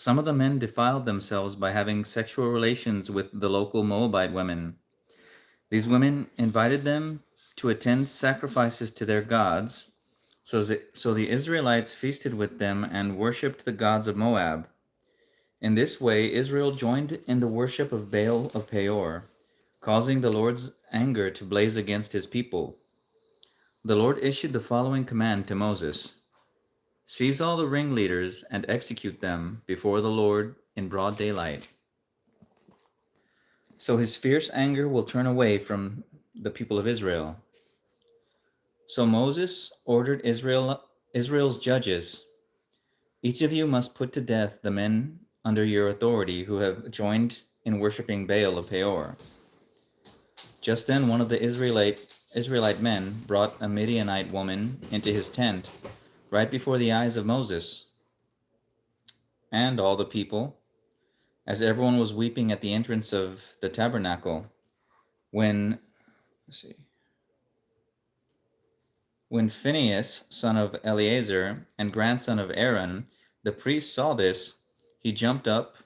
Some of the men defiled themselves by having sexual relations with the local Moabite women. These women invited them to attend sacrifices to their gods, so the Israelites feasted with them and worshipped the gods of Moab. In this way, Israel joined in the worship of Baal of Peor, causing the Lord's anger to blaze against his people. The Lord issued the following command to Moses: "Seize all the ringleaders and execute them before the Lord in broad daylight." So his fierce anger will turn away from the people of Israel. So Moses ordered Israel's judges: "Each of you must put to death the men under your authority who have joined in worshiping Baal of Peor." Just then one of the Israelite men brought a Midianite woman into his tent right before the eyes of Moses and all the people, as everyone was weeping at the entrance of the tabernacle. When Phinehas, son of Eleazar and grandson of Aaron, the priest, saw this, he jumped up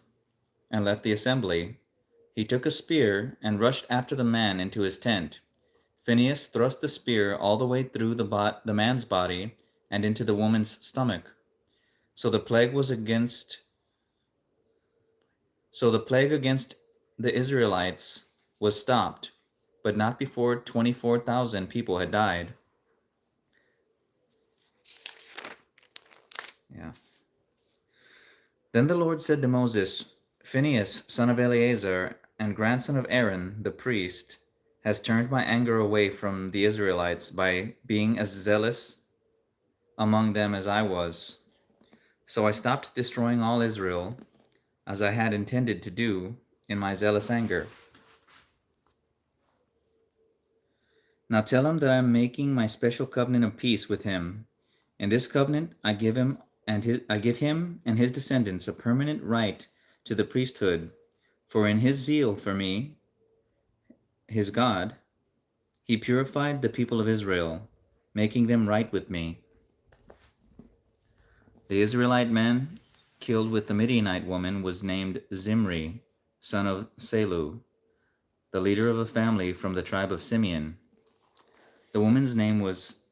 and left the assembly. He took a spear and rushed after the man into his tent. Phinehas thrust the spear all the way through the man's body and into the woman's stomach. So the plague against the Israelites was stopped, but not before 24,000 people had died. Then the Lord said to Moses, "Phinehas, son of Eleazar, and grandson of Aaron, the priest, has turned my anger away from the Israelites by being as zealous among them as I was. So I stopped destroying all Israel, as I had intended to do in my zealous anger. Now tell him that I am making my special covenant of peace with him. In this covenant I give him and his descendants a permanent right to the priesthood, for in his zeal for me, his God, he purified the people of Israel, making them right with me." The Israelite man killed with the Midianite woman was named Zimri, son of Salu, the leader of a family from the tribe of Simeon. The woman's name was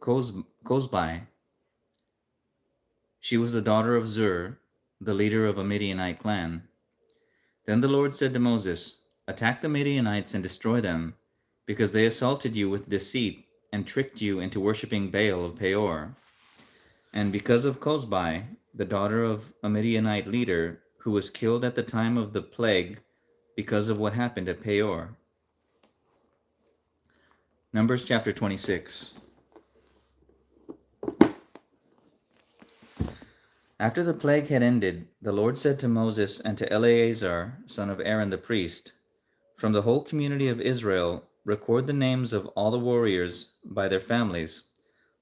Cozbi. She was the daughter of Zur, the leader of a Midianite clan. Then the Lord said to Moses, "Attack the Midianites and destroy them, because they assaulted you with deceit and tricked you into worshiping Baal of Peor. And because of Cozbi, the daughter of a Midianite leader, who was killed at the time of the plague because of what happened at Peor." Numbers chapter 26. After the plague had ended, the Lord said to Moses and to Eleazar, son of Aaron the priest, "From the whole community of Israel, record the names of all the warriors by their families.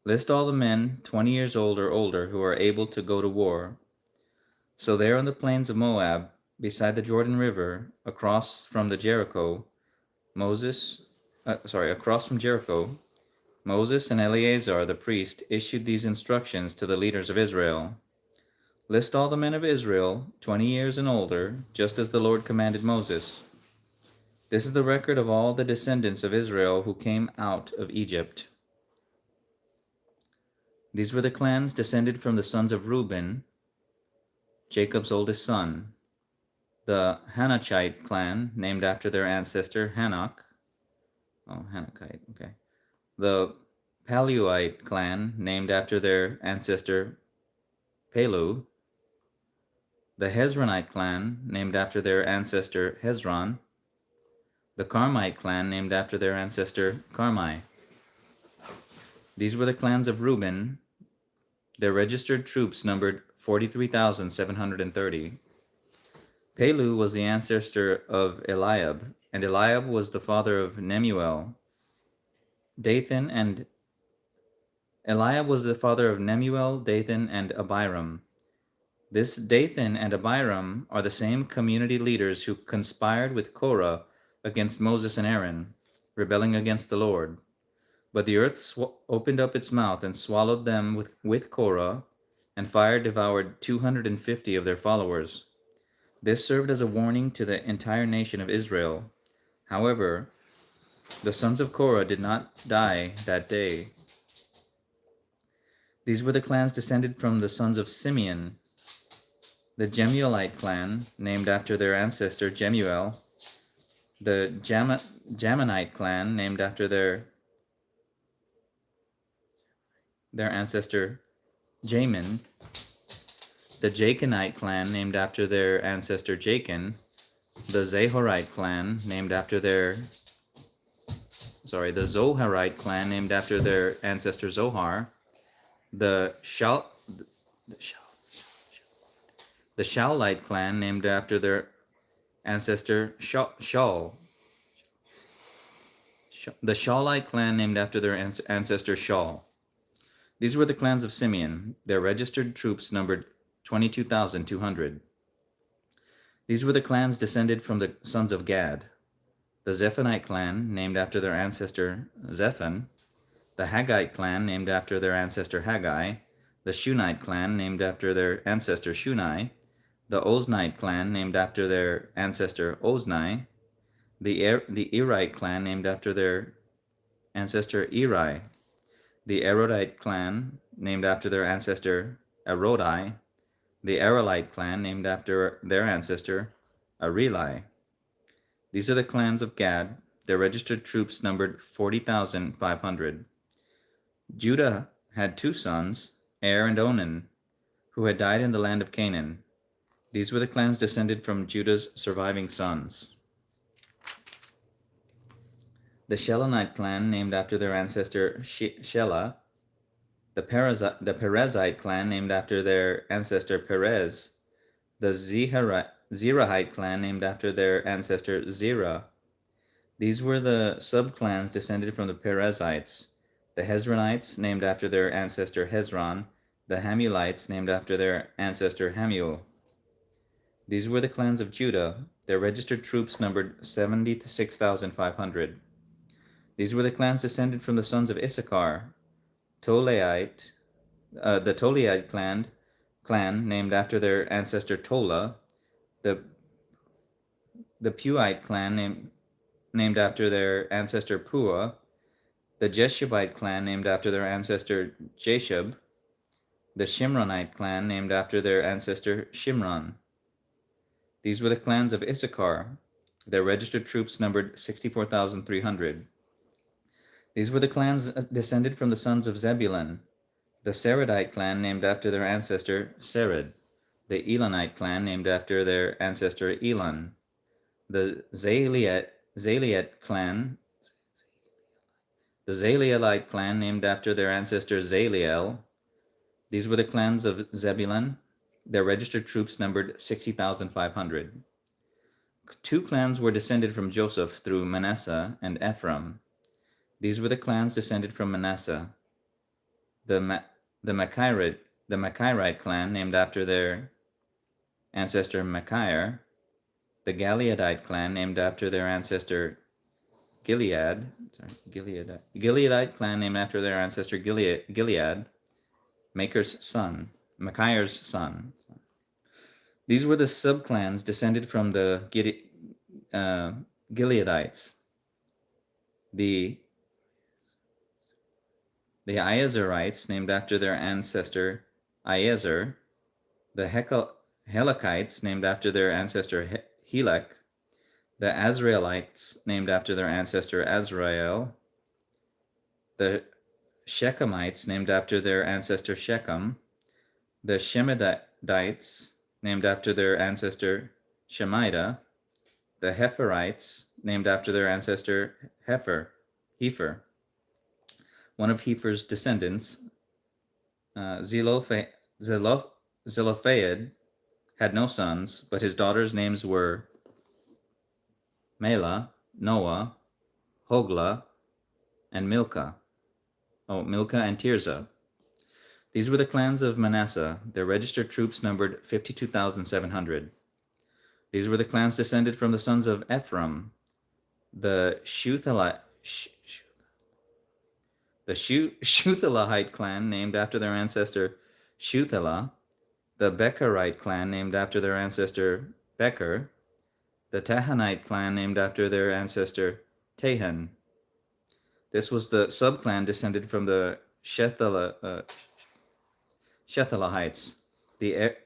List all the men 20 years old or older who are able to go to war." So there on the plains of Moab, beside the Jordan River, across from Jericho, Moses and Eleazar the priest issued these instructions to the leaders of Israel. "List all the men of Israel, 20 years and older, just as the Lord commanded Moses. This is the record of all the descendants of Israel who came out of Egypt." These were the clans descended from the sons of Reuben, Jacob's oldest son: the Hanachite clan, named after their ancestor Hanok. Hanokite, okay. The Paluite clan, named after their ancestor Palu. The Hezronite clan, named after their ancestor Hezron. The Carmite clan, named after their ancestor Carmi. These were the clans of Reuben. Their registered troops numbered 43,730. Palu was the ancestor of Eliab, and Eliab was the father of Nemuel. Eliab was the father of Nemuel, Dathan, and Abiram. This Dathan and Abiram are the same community leaders who conspired with Korah against Moses and Aaron, rebelling against the Lord. But the earth opened up its mouth and swallowed them with Korah and fire devoured 250 of their followers. This served as a warning to the entire nation of Israel. However, the sons of Korah did not die that day. These were the clans descended from the sons of Simeon, the Jemuelite clan, named after their ancestor Jemuel, the Jaminite clan, named after their ancestor Jamin, the Jachinite clan, named after their ancestor Jachin, the Zoharite clan, named after their the Zoharite clan, named after their ancestor Zohar, the Shaulite clan, named after their ancestor Shaul. The Shaulite clan, named after their ancestor Shaul. These were the clans of Simeon. Their registered troops numbered 22,200. These were the clans descended from the sons of Gad. The Zephonite clan, named after their ancestor Zephan. The Haggite clan, named after their ancestor Haggai. The Shunite clan, named after their ancestor Shunai. The Oznite clan, named after their ancestor Ozni. The Erite clan, named after their ancestor Eri. The Erodite clan, named after their ancestor Erodi. The Arelite clan, named after their ancestor Areli. These are the clans of Gad. Their registered troops numbered 40,500. Judah had two sons, Er and Onan, who had died in the land of Canaan. These were the clans descended from Judah's surviving sons. The Shelonite clan, named after their ancestor Shelah. The Perezite clan, named after their ancestor Perez. The Zerahite clan, named after their ancestor Zerah. These were the subclans descended from the Perezites. The Hezronites, named after their ancestor Hezron. The Hamulites, named after their ancestor Hamuel. These were the clans of Judah. Their registered troops numbered 76,500. These were the clans descended from the sons of Issachar. The Tolaite clan, named after their ancestor Tola. The Puite clan, named after their ancestor Pua. The Jeshubite clan, named after their ancestor Jeshub. The Shimronite clan, named after their ancestor Shimron. These were the clans of Issachar. Their registered troops numbered 64,300. These were the clans descended from the sons of Zebulun. The Seredite clan, named after their ancestor Sered. The Elonite clan, named after their ancestor Elon. The Zaleelite clan, named after their ancestor Zaleel. These were the clans of Zebulun. Their registered troops numbered 60,500. Two clans were descended from Joseph through Manasseh and Ephraim. These were the clans descended from Manasseh. The Machirite clan, named after their ancestor Machir. The Gileadite clan, named after their ancestor Gileadite clan, named after their ancestor Gilead, Machir's son. These were the subclans descended from the Gileadites. The Iezerites, named after their ancestor Iezer. The Helekites, named after their ancestor Helek. The Azraelites, named after their ancestor Azrael. The Shechemites, named after their ancestor Shechem. The Shemedites, named after their ancestor Shemida. The Hepherites, named after their ancestor Hefer. One of Hefer's descendants, Zelophehad, had no sons, but his daughters' names were Mela, Noah, Hogla, and Milcah. Milcah and Tirzah. These were the clans of Manasseh. Their registered troops numbered 52,700. These were the clans descended from the sons of Ephraim. The Shuthelahite clan, named after their ancestor Shuthelah. the Becherite clan, named after their ancestor Becher, the Tahanite clan, named after their ancestor Tahan. This was the subclan descended from the Shethelahites, the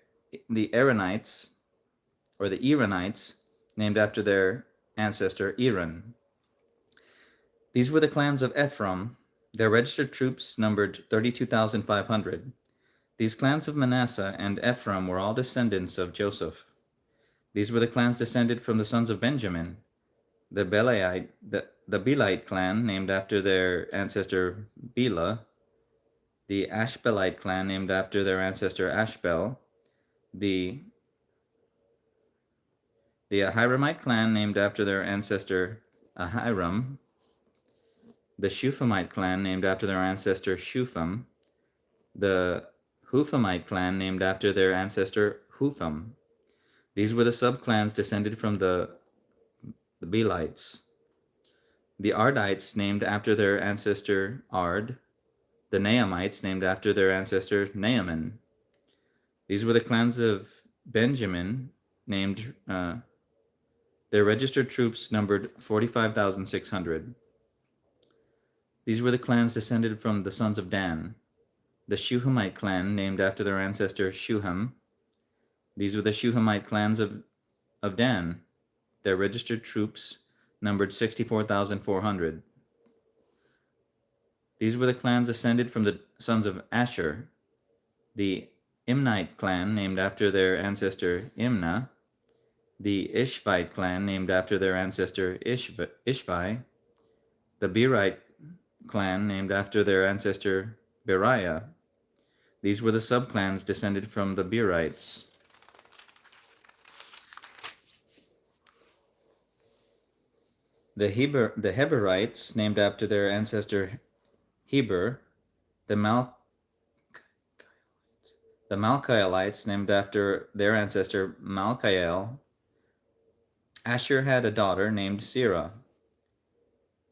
Eranites, or the Iranites, named after their ancestor Eran. These were the clans of Ephraim. Their registered troops numbered 32,500. These clans of Manasseh and Ephraim were all descendants of Joseph. These were the clans descended from the sons of Benjamin. The Belite clan, named after their ancestor Bela. The Ashbelite clan, named after their ancestor Ashbel. The Ahiramite clan, named after their ancestor Ahiram. The Shuphamite clan, named after their ancestor Shupham. The Huphamite clan, named after their ancestor Hupham. These were the subclans descended from the Belites. The Ardites, named after their ancestor Ard. The Naamites, named after their ancestor Naaman. These were the clans of Benjamin, named their registered troops numbered 45,600. These were the clans descended from the sons of Dan. The Shuhamite clan, named after their ancestor Shuham. These were the Shuhamite clans of Dan. Their registered troops numbered 64,400. These were the clans descended from the sons of Asher. The Imnite clan, named after their ancestor Imnah. The Ishvite clan, named after their ancestor Ishvi. The Berite clan, named after their ancestor Beriah. These were the subclans descended from the Berites. The Heberites, named after their ancestor Heber. The Malchielites, named after their ancestor Malchiel. Asher had a daughter named Serah.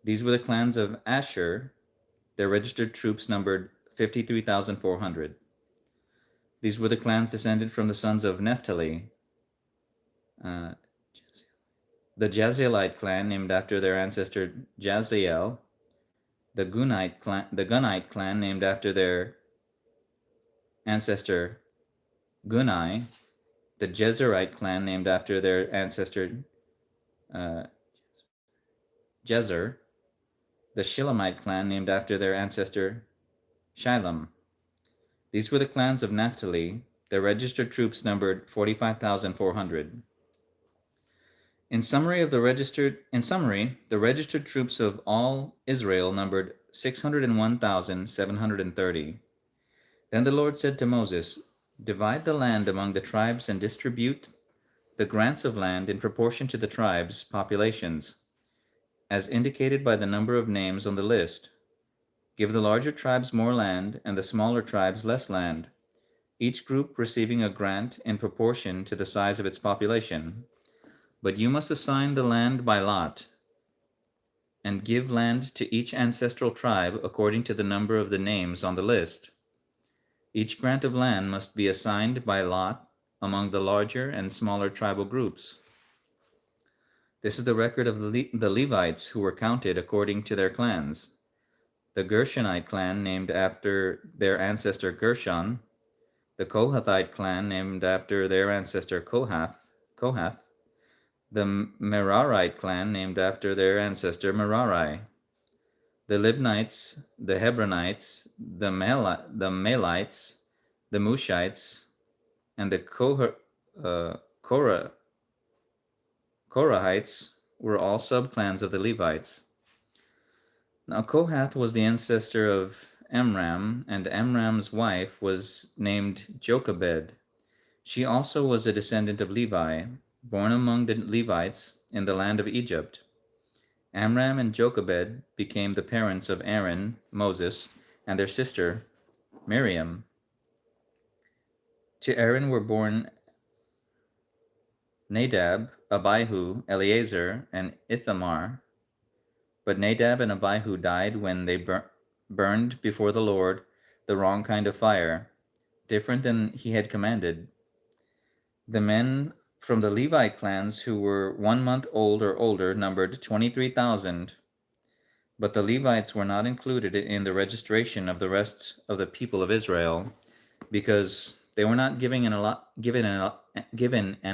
These were the clans of Asher. Their registered troops numbered 53,400. These were the clans descended from the sons of Naphtali. The Jazzeelite clan, named after their ancestor Jazeel. The Gunite clan, named after their ancestor Gunai. The Jezerite clan, named after their ancestor Jezer. The Shilamite clan, named after their ancestor Shilem. These were the clans of Naphtali. Their registered troops numbered 45,400. In summary, the registered troops of all Israel numbered 601,730. Then the Lord said to Moses, "Divide the land among the tribes and distribute the grants of land in proportion to the tribes' populations, as indicated by the number of names on the list. Give the larger tribes more land and the smaller tribes less land, each group receiving a grant in proportion to the size of its population. But you must assign the land by lot, and give land to each ancestral tribe according to the number of the names on the list. Each grant of land must be assigned by lot among the larger and smaller tribal groups. This is the record of the Levites who were counted according to their clans. The Gershonite clan, named after their ancestor Gershon. The Kohathite clan, named after their ancestor Kohath. The Merarite clan, named after their ancestor Merari. The Libnites, the Hebronites, the Malites, the Mushites, and the Korahites were all subclans of the Levites. Now Kohath was the ancestor of Amram, and Amram's wife was named Jochebed. She also was a descendant of Levi, born among the Levites in the land of Egypt. Amram and Jochebed became the parents of Aaron, Moses, and their sister Miriam. To Aaron were born Nadab, Abihu, Eleazar, and Ithamar. But Nadab and Abihu died when they burned before the Lord the wrong kind of fire, different than he had commanded. The men from the Levite clans who were 1 month old or older numbered 23,000, but the Levites were not included in the registration of the rest of the people of Israel because they were not given an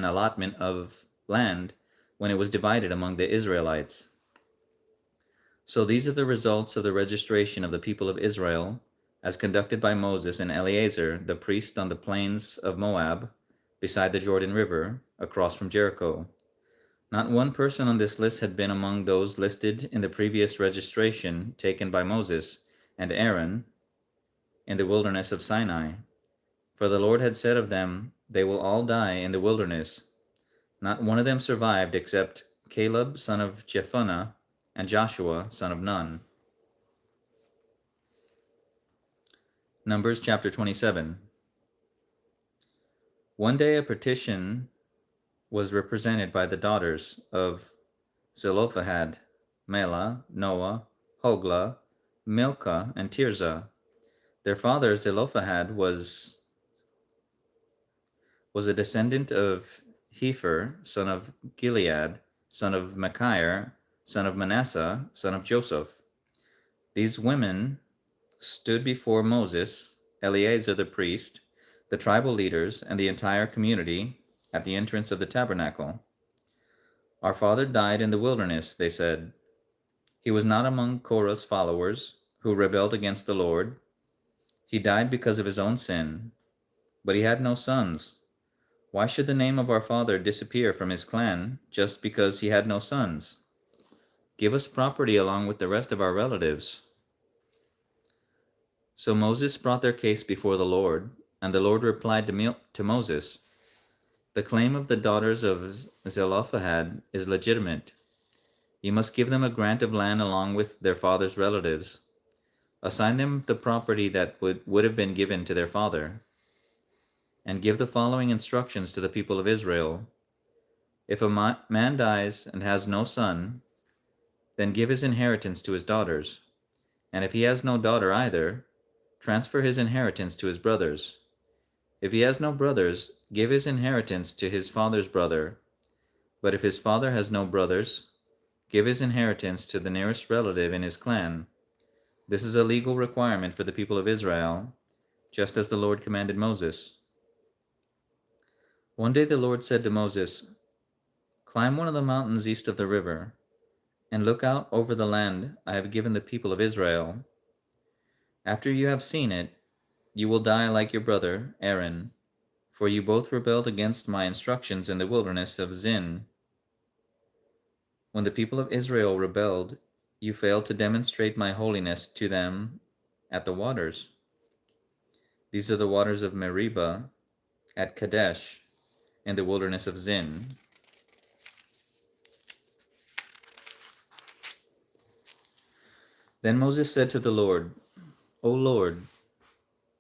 allotment of land when it was divided among the Israelites. So these are the results of the registration of the people of Israel as conducted by Moses and Eleazar, the priest on the plains of Moab, beside the Jordan River, across from Jericho. Not one person on this list had been among those listed in the previous registration taken by Moses and Aaron in the wilderness of Sinai. For the Lord had said of them, "They will all die in the wilderness." Not one of them survived except Caleb, son of Jephunneh, and Joshua, son of Nun. Numbers chapter 27. One day a petition was represented by the daughters of Zelophehad, Mela, Noah, Hoglah, Milcah, and Tirzah. Their father Zelophehad was a descendant of Hepher, son of Gilead, son of Machir, son of Manasseh, son of Joseph. These women stood before Moses, Eleazar the priest, the tribal leaders, and the entire community at the entrance of the tabernacle. "Our father died in the wilderness," they said. "He was not among Korah's followers who rebelled against the Lord. He died because of his own sin, but he had no sons. Why should the name of our father disappear from his clan just because he had no sons? Give us property along with the rest of our relatives." So Moses brought their case before the Lord, and the Lord replied to Moses, "The claim of the daughters of Zelophehad is legitimate. You must give them a grant of land along with their father's relatives. Assign them the property that would have been given to their father. And give the following instructions to the people of Israel. If a man dies and has no son, then give his inheritance to his daughters. And if he has no daughter either, transfer his inheritance to his brothers. If he has no brothers, give his inheritance to his father's brother. But if his father has no brothers, give his inheritance to the nearest relative in his clan. This is a legal requirement for the people of Israel, just as the Lord commanded Moses." One day the Lord said to Moses, "Climb one of the mountains east of the river, and look out over the land I have given the people of Israel. After you have seen it, you will die like your brother Aaron, for you both rebelled against my instructions in the wilderness of Zin. When the people of Israel rebelled, you failed to demonstrate my holiness to them at the waters. These are the waters of Meribah at Kadesh in the wilderness of Zin." Then Moses said to the Lord, "O Lord,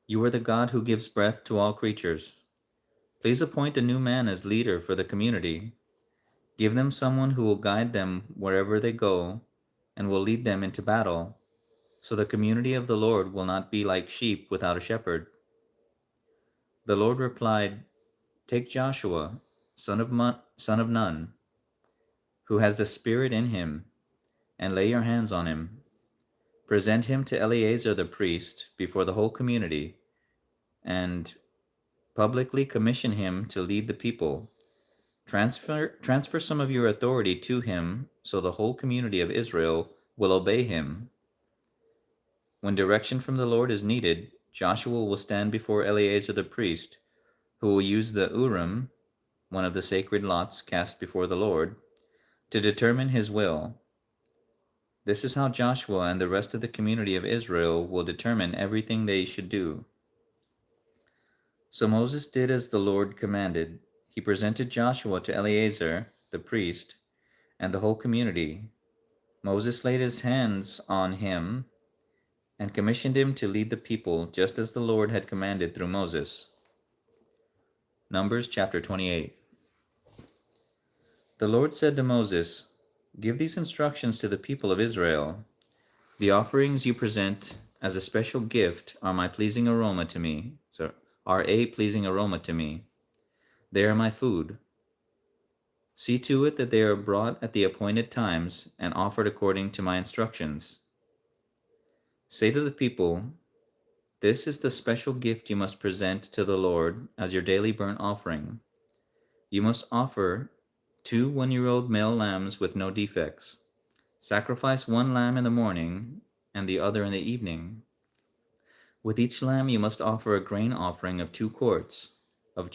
you are the God who gives breath to all creatures. Please appoint a new man as leader for the community. Give them someone who will guide them wherever they go and will lead them into battle, so the community of the Lord will not be like sheep without a shepherd." The Lord replied, "Take Joshua, son of Nun, who has the Spirit in him, and lay your hands on him. Present him to Eleazar the priest before the whole community, and publicly commission him to lead the people. Transfer some of your authority to him so the whole community of Israel will obey him. When direction from the Lord is needed, Joshua will stand before Eleazar the priest, who will use the Urim, one of the sacred lots cast before the Lord, to determine his will. This is how Joshua and the rest of the community of Israel will determine everything they should do." So Moses did as the Lord commanded. He presented Joshua to Eleazar the priest and the whole community. Moses laid his hands on him and commissioned him to lead the people just as the Lord had commanded through Moses. Numbers chapter 28. The Lord said to Moses, "Give these instructions to the people of Israel. The offerings you present as a special gift are my pleasing aroma to me." are a pleasing aroma to me. They are my food. See to it that they are brought at the appointed times and offered according to my instructions. Say to the people, this is the special gift you must present to the Lord as your daily burnt offering. You must offer 2 one-year-old male lambs with no defects. Sacrifice 1 lamb in the morning and the other in the evening. With each lamb you must offer a grain offering of 2 quarts of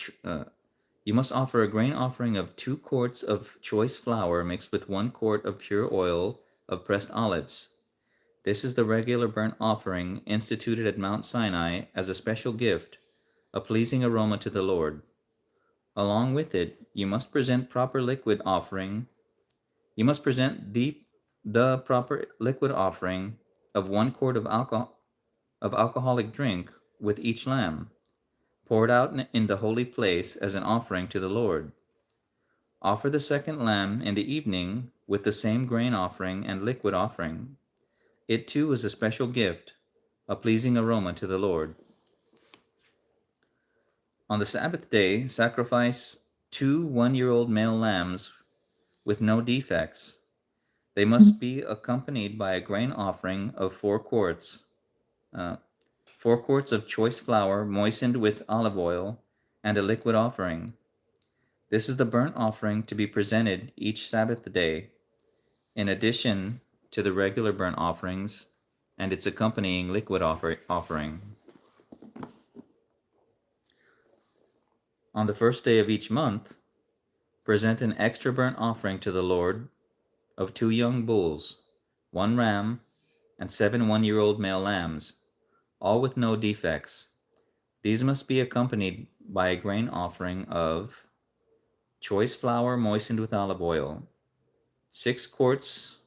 you must offer a grain offering of 2 quarts of choice flour mixed with 1 quart of pure oil of pressed olives. This is the regular burnt offering instituted at Mount Sinai as a special gift, a pleasing aroma to the Lord. Along with it, you must present proper liquid offering. You must present the proper liquid offering of 1 quart of alcoholic drink with each lamb, poured out in the holy place as an offering to the Lord. Offer the second lamb in the evening with the same grain offering and liquid offering. It too is a special gift, a pleasing aroma to the Lord. On the Sabbath day, sacrifice 2 one-year-old male lambs with no defects. They must be accompanied by a grain offering of 4 quarts. 4 quarts of choice flour moistened with olive oil, and a liquid offering. This is the burnt offering to be presented each Sabbath day, in addition to the regular burnt offerings and its accompanying liquid offering. On the first day of each month, present an extra burnt offering to the Lord of 2 young bulls, 1 ram, and 7 one-year-old male lambs, all with no defects. These must be accompanied by a grain offering of choice flour moistened with olive oil, 6 quarts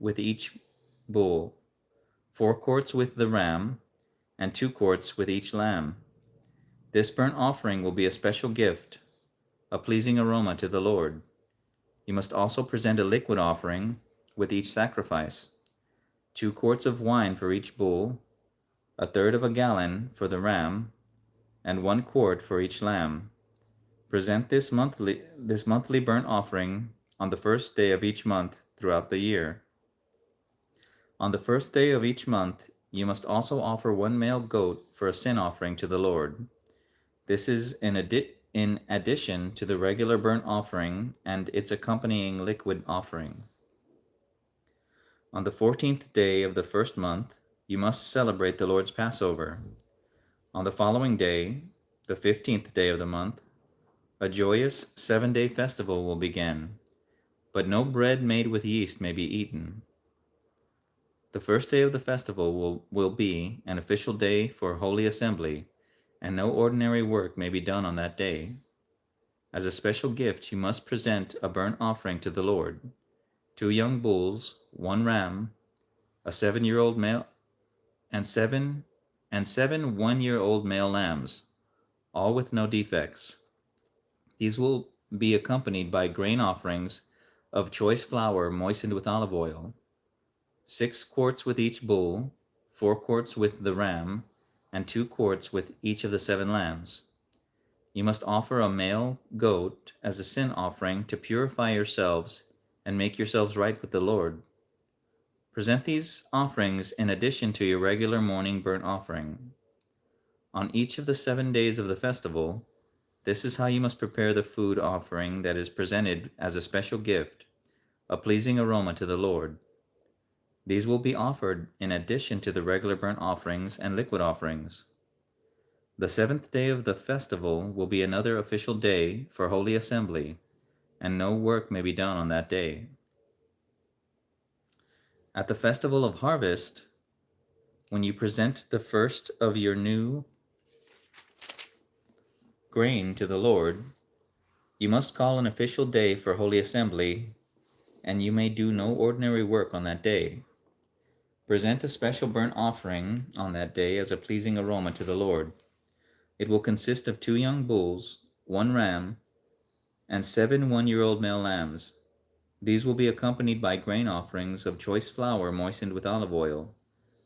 with each bull, 4 quarts with the ram, and 2 quarts with each lamb. This burnt offering will be a special gift, a pleasing aroma to the Lord. You must also present a liquid offering with each sacrifice, 2 quarts of wine for each bull, 1/3 of a gallon for the ram, and 1 quart for each lamb. Present this monthly burnt offering on the first day of each month throughout the year. On the first day of each month, you must also offer 1 male goat for a sin offering to the Lord. This is in addition to the regular burnt offering and its accompanying liquid offering. On the 14th day of the first month, you must celebrate the Lord's Passover. On the following day, the 15th day of the month, a joyous 7-day festival will begin, but no bread made with yeast may be eaten. The first day of the festival will be an official day for Holy Assembly, and no ordinary work may be done on that day. As a special gift, you must present a burnt offering to the Lord, 2 young bulls, 1 ram, a 7-year-old male, and 7 one-year-old male lambs, all with no defects. These will be accompanied by grain offerings of choice flour moistened with olive oil, 6 quarts with each bull, 4 quarts with the ram, and 2 quarts with each of the 7 lambs. You must offer a male goat as a sin offering to purify yourselves and make yourselves right with the Lord. Present these offerings in addition to your regular morning burnt offering. On each of the 7 days of the festival, this is how you must prepare the food offering that is presented as a special gift, a pleasing aroma to the Lord. These will be offered in addition to the regular burnt offerings and liquid offerings. The 7th day of the festival will be another official day for Holy Assembly, and no work may be done on that day. At the festival of harvest, when you present the first of your new grain to the Lord, you must call an official day for Holy Assembly, and you may do no ordinary work on that day. Present a special burnt offering on that day as a pleasing aroma to the Lord. It will consist of 2 young bulls, 1 ram, and 7 one-year-old male lambs. These will be accompanied by grain offerings of choice flour moistened with olive oil,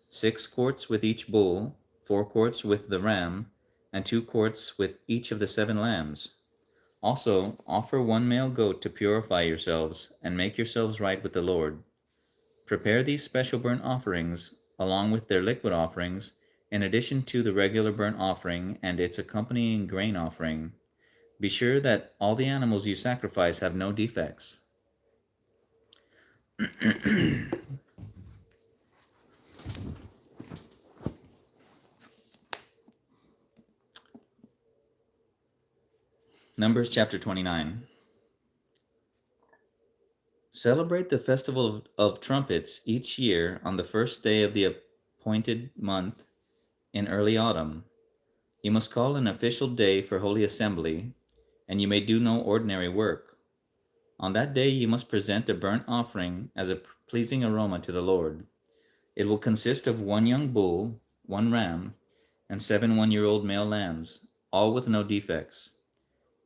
6 quarts with each bull, 4 quarts with the ram, and 2 quarts with each of the 7 lambs. Also, offer 1 male goat to purify yourselves and make yourselves right with the Lord. Prepare these special burnt offerings, along with their liquid offerings, in addition to the regular burnt offering and its accompanying grain offering. Be sure that all the animals you sacrifice have no defects. Numbers chapter 29. Celebrate the festival of trumpets each year on the first day of the appointed month in early autumn. You must call an official day for holy assembly, and you may do no ordinary work. On that day you must present a burnt offering as a pleasing aroma to the Lord. It will consist of 1 young bull, 1 ram, and 7 one-year-old male lambs, all with no defects.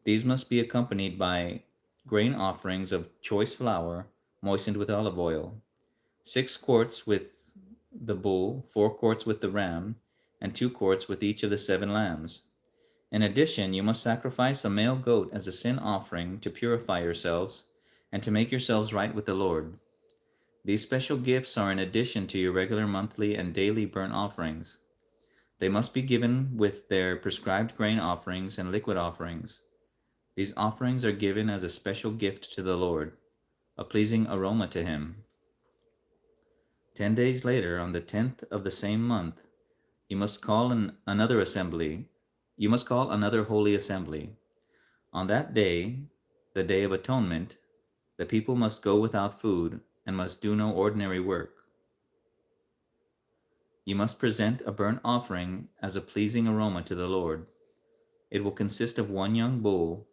These must be accompanied by grain offerings of choice flour moistened with olive oil, 6 quarts with the bull, 4 quarts with the ram, and 2 quarts with each of the 7 lambs. In addition, you must sacrifice a male goat as a sin offering to purify yourselves and to make yourselves right with the Lord. These special gifts are in addition to your regular monthly and daily burnt offerings. They must be given with their prescribed grain offerings and liquid offerings. These offerings are given as a special gift to the Lord, a pleasing aroma to Him. 10 days later, on the 10th of the same month, you must call another assembly. You must call another holy assembly. On that day, the Day of Atonement, the people must go without food and must do no ordinary work. You must present a burnt offering as a pleasing aroma to the Lord. It will consist of 1 young bull,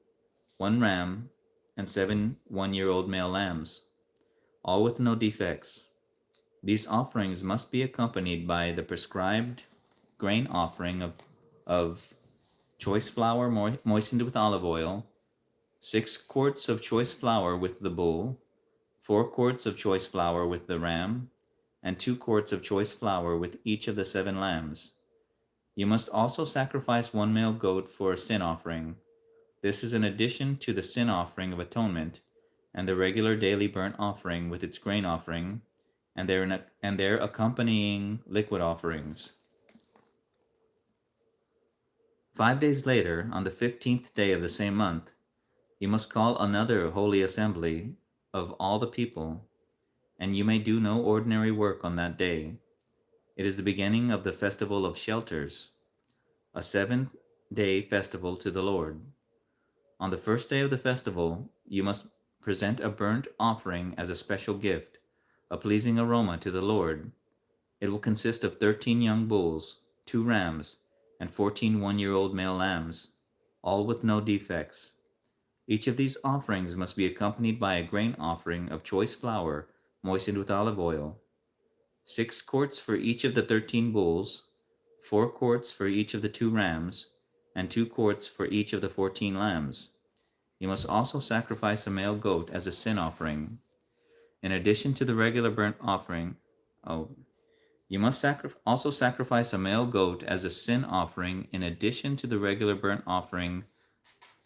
1 ram, and 7 one-year-old male lambs, all with no defects. These offerings must be accompanied by the prescribed grain offering of choice flour moistened with olive oil, 6 quarts of choice flour with the bull, 4 quarts of choice flour with the ram, and 2 quarts of choice flour with each of the 7 lambs. You must also sacrifice 1 male goat for a sin offering. This is in addition to the sin offering of atonement and the regular daily burnt offering with its grain offering and their accompanying liquid offerings. 5 days later, on the 15th day of the same month, you must call another holy assembly of all the people, and you may do no ordinary work on that day. It is the beginning of the festival of shelters, a 7th-day festival to the Lord. On the first day of the festival, you must present a burnt offering as a special gift, a pleasing aroma to the Lord. It will consist of 13 young bulls, 2 rams, and 14 one-year-old male lambs, all with no defects. Each of these offerings must be accompanied by a grain offering of choice flour moistened with olive oil, 6 quarts for each of the 13 bulls, 4 quarts for each of the 2 rams, and 2 quarts for each of the 14 lambs. You must also sacrifice a male goat as a sin offering. In addition to the regular burnt offering, you must also sacrifice a male goat as a sin offering in addition to the regular burnt offering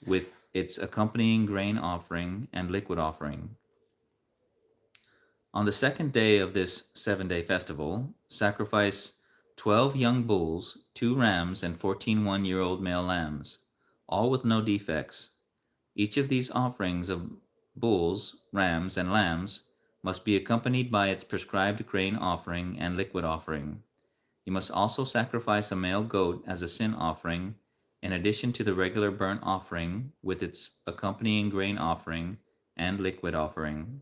with its accompanying grain offering and liquid offering. On the 2nd day of this 7-day festival, sacrifice 12 young bulls, 2 rams, and 14 one-year-old male lambs, all with no defects. Each of these offerings of bulls, rams, and lambs must be accompanied by its prescribed grain offering and liquid offering. You must also sacrifice a male goat as a sin offering, in addition to the regular burnt offering with its accompanying grain offering and liquid offering.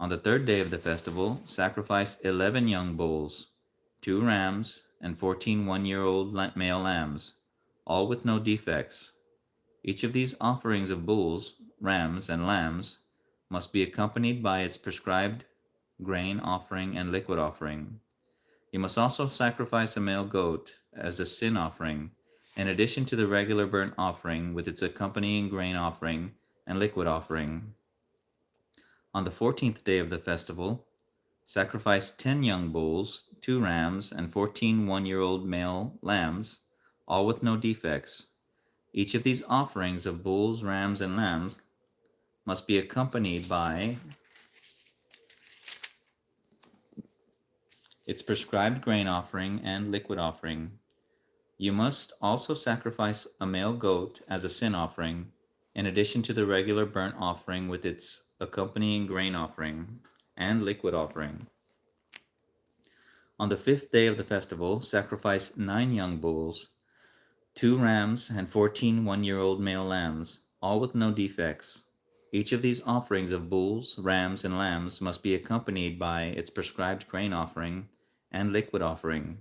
On the 3rd day of the festival, sacrifice 11 young bulls, 2 rams, and 14 one-year-old male lambs, all with no defects. Each of these offerings of bulls, rams, and lambs must be accompanied by its prescribed grain offering and liquid offering. You must also sacrifice a male goat as a sin offering, in addition to the regular burnt offering with its accompanying grain offering and liquid offering. On the 14th day of the festival, sacrifice 10 young bulls, 2 rams, and 14 one-year-old male lambs, all with no defects. Each of these offerings of bulls, rams, and lambs must be accompanied by its prescribed grain offering and liquid offering. You must also sacrifice a male goat as a sin offering, in addition to the regular burnt offering with its accompanying grain offering and liquid offering. On the 5th day of the festival, sacrifice 9 young bulls, 2 rams, and 14 one-year-old male lambs, all with no defects. Each of these offerings of bulls, rams, and lambs must be accompanied by its prescribed grain offering and liquid offering.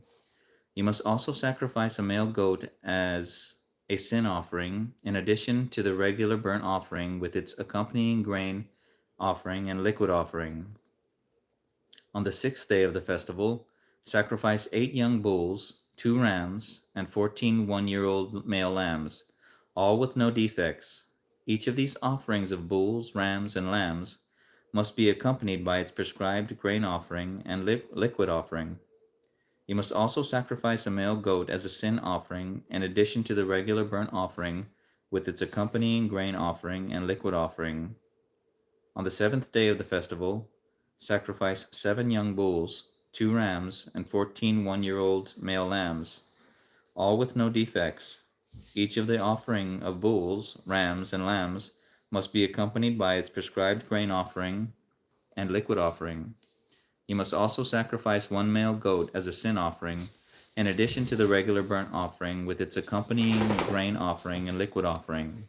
You must also sacrifice a male goat as a sin offering, in addition to the regular burnt offering with its accompanying grain offering and liquid offering. On the 6th day of the festival, sacrifice 8 young bulls, 2 rams, and 14 one-year-old male lambs, all with no defects. Each of these offerings of bulls, rams, and lambs must be accompanied by its prescribed grain offering and liquid offering. You must also sacrifice a male goat as a sin offering, in addition to the regular burnt offering with its accompanying grain offering and liquid offering. On the 7th day of the festival, sacrifice 7 young bulls, 2 rams, and 14 one-year-old male lambs, all with no defects. Each of the offering of bulls, rams, and lambs must be accompanied by its prescribed grain offering and liquid offering. You must also sacrifice 1 male goat as a sin offering, in addition to the regular burnt offering with its accompanying grain offering and liquid offering.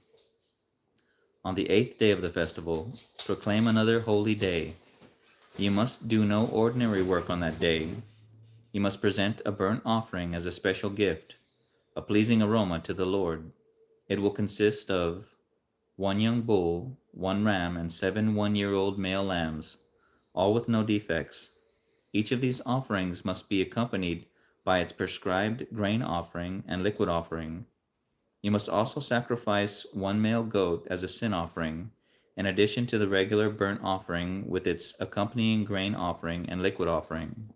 On the 8th day of the festival, proclaim another holy day. You must do no ordinary work on that day. You must present a burnt offering as a special gift, a pleasing aroma to the Lord. It will consist of 1 young bull, 1 ram, and 7 one-year-old male lambs, all with no defects. Each of these offerings must be accompanied by its prescribed grain offering and liquid offering. You must also sacrifice 1 male goat as a sin offering, in addition to the regular burnt offering with its accompanying grain offering and liquid offering.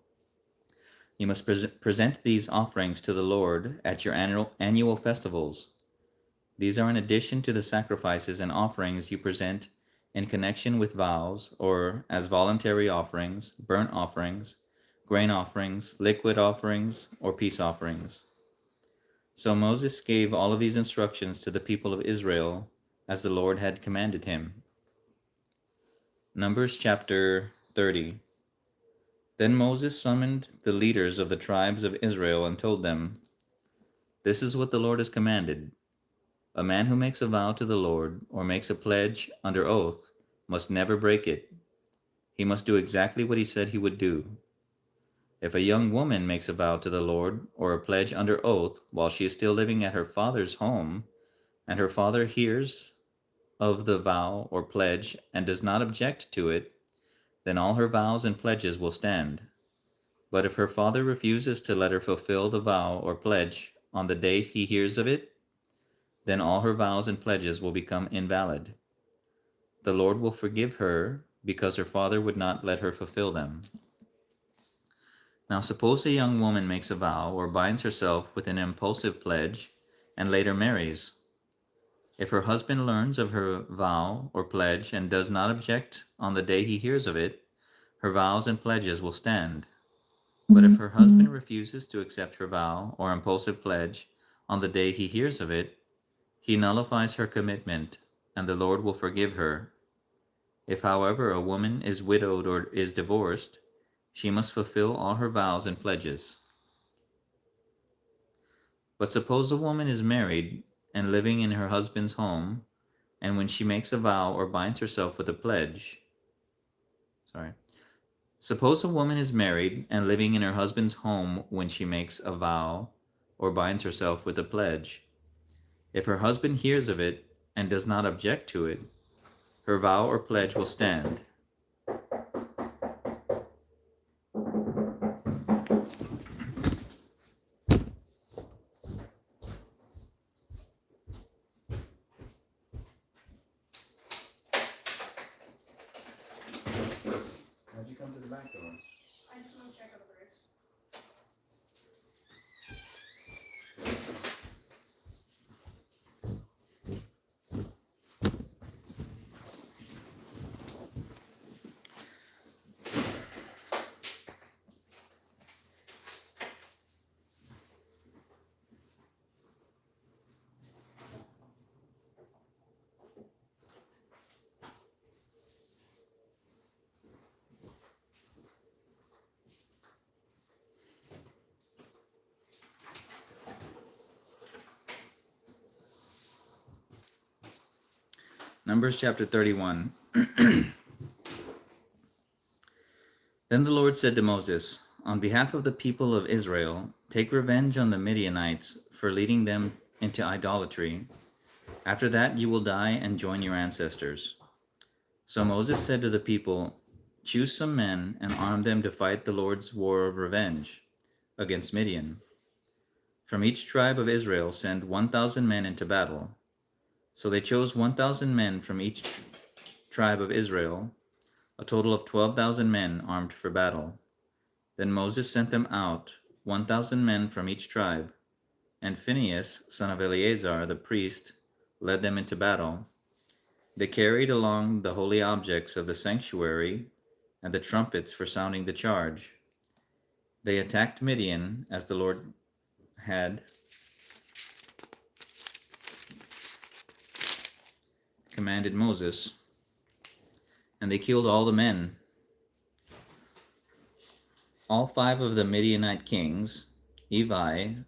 You must present these offerings to the Lord at your annual festivals. These are in addition to the sacrifices and offerings you present in connection with vows, or as voluntary offerings, burnt offerings, grain offerings, liquid offerings, or peace offerings. So Moses gave all of these instructions to the people of Israel as the Lord had commanded him. Numbers chapter 30. Then Moses summoned the leaders of the tribes of Israel and told them, "This is what the Lord has commanded. A man who makes a vow to the Lord or makes a pledge under oath must never break it. He must do exactly what he said he would do. If a young woman makes a vow to the Lord or a pledge under oath while she is still living at her father's home, and her father hears of the vow or pledge and does not object to it, then all her vows and pledges will stand. But if her father refuses to let her fulfill the vow or pledge on the day he hears of it, then all her vows and pledges will become invalid. The Lord will forgive her because her father would not let her fulfill them." Now suppose a young woman makes a vow or binds herself with an impulsive pledge and later marries. If her husband learns of her vow or pledge and does not object on the day he hears of it, her vows and pledges will stand. But if her husband refuses to accept her vow or impulsive pledge on the day he hears of it, he nullifies her commitment, and the Lord will forgive her. If, however, a woman is widowed or is divorced, she must fulfill all her vows and pledges. But suppose a woman is married and living in her husband's home, and when she makes a vow or binds herself with a pledge, Suppose a woman is married and living in her husband's home when she makes a vow or binds herself with a pledge. If her husband hears of it and does not object to it, her vow or pledge will stand. How'd you come to the back door? I just want to check out the birds. Numbers chapter 31. Then the Lord said to Moses, on behalf of the people of Israel, take revenge on the Midianites for leading them into idolatry. After that you will die and join your ancestors. So Moses said to the people, choose some men and arm them to fight the Lord's war of revenge against Midian. From each tribe of Israel send 1,000 men into battle. So they chose 1,000 men from each tribe of Israel, a total of 12,000 men armed for battle. Then Moses sent them out, 1,000 men from each tribe, and Phinehas, son of Eleazar, the priest, led them into battle. They carried along the holy objects of the sanctuary and the trumpets for sounding the charge. They attacked Midian as the Lord had commanded Moses, and they killed all the men. All 5 of the Midianite kings, Evi,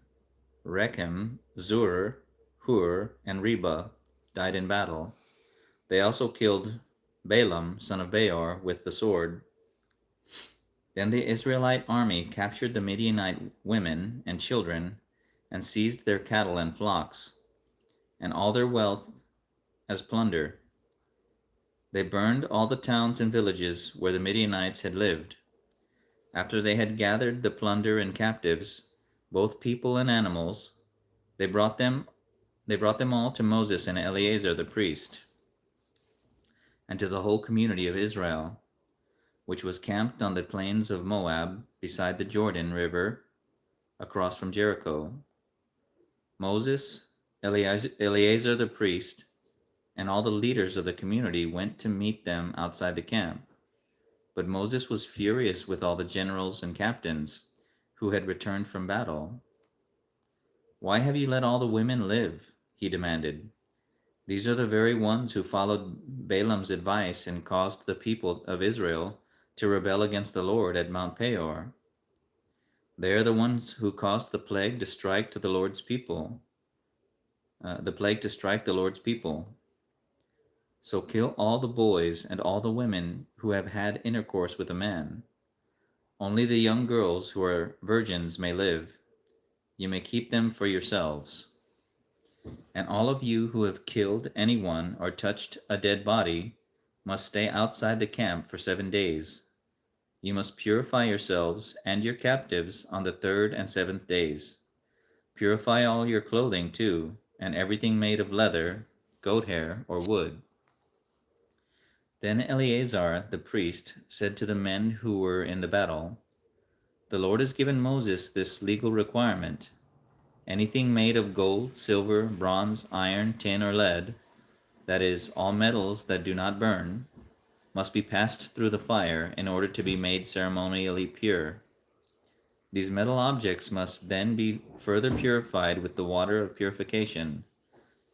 Rechem, Zur, Hur, and Reba, died in battle. They also killed Balaam, son of Beor, with the sword. Then the Israelite army captured the Midianite women and children and seized their cattle and flocks, and all their wealth as plunder. They burned all the towns and villages where the Midianites had lived. After they had gathered the plunder and captives, both people and animals, they brought them all to Moses and Eleazar the priest, and to the whole community of Israel, which was camped on the plains of Moab beside the Jordan River across from Jericho. Moses, Eleazar the priest, and all the leaders of the community went to meet them outside the camp. But Moses was furious with all the generals and captains who had returned from battle. Why have you let all the women live? He demanded. These are the very ones who followed Balaam's advice and caused the people of Israel to rebel against the Lord at Mount Peor. They are the ones who caused the plague to strike the Lord's people. So kill all the boys and all the women who have had intercourse with a man. Only the young girls who are virgins may live. You may keep them for yourselves. And all of you who have killed anyone or touched a dead body must stay outside the camp for 7 days. You must purify yourselves and your captives on the 3rd and 7th days. Purify all your clothing too, and everything made of leather, goat hair, or wood. Then Eleazar the priest said to the men who were in the battle, the Lord has given Moses this legal requirement. Anything made of gold, silver, bronze, iron, tin, or lead, that is, all metals that do not burn, must be passed through the fire in order to be made ceremonially pure. These metal objects must then be further purified with the water of purification,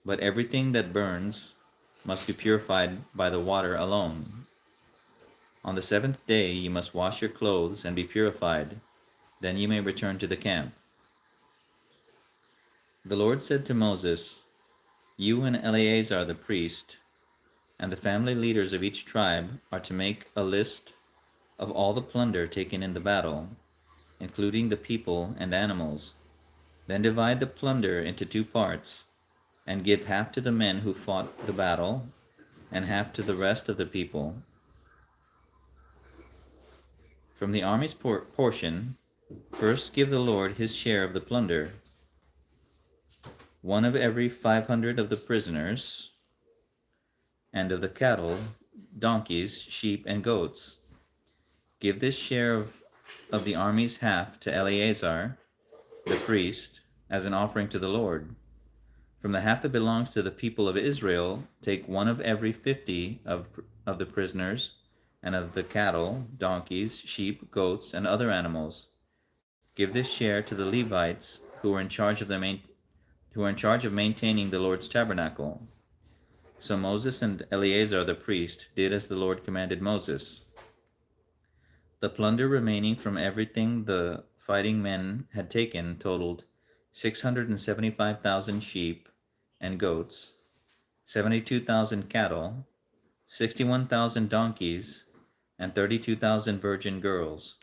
but everything that burns must be purified by the water alone. On the 7th day you must wash your clothes and be purified, then you may return to the camp. The Lord said to Moses, you and Eleazar the priest, and the family leaders of each tribe are to make a list of all the plunder taken in the battle, including the people and animals. Then divide the plunder into 2 parts, and give half to the men who fought the battle, and half to the rest of the people. From the army's portion, first give the Lord his share of the plunder, 1 of every 500 of the prisoners, and of the cattle, donkeys, sheep, and goats. Give this share of the army's half to Eleazar, the priest, as an offering to the Lord. From the half that belongs to the people of Israel, take 1 of every 50 of the prisoners, and of the cattle, donkeys, sheep, goats, and other animals. Give this share to the Levites who are in charge of maintaining the Lord's tabernacle. So Moses and Eleazar the priest did as the Lord commanded Moses. The plunder remaining from everything the fighting men had taken totaled 675,000 sheep and goats, 72,000 cattle, 61,000 donkeys, and 32,000 virgin girls.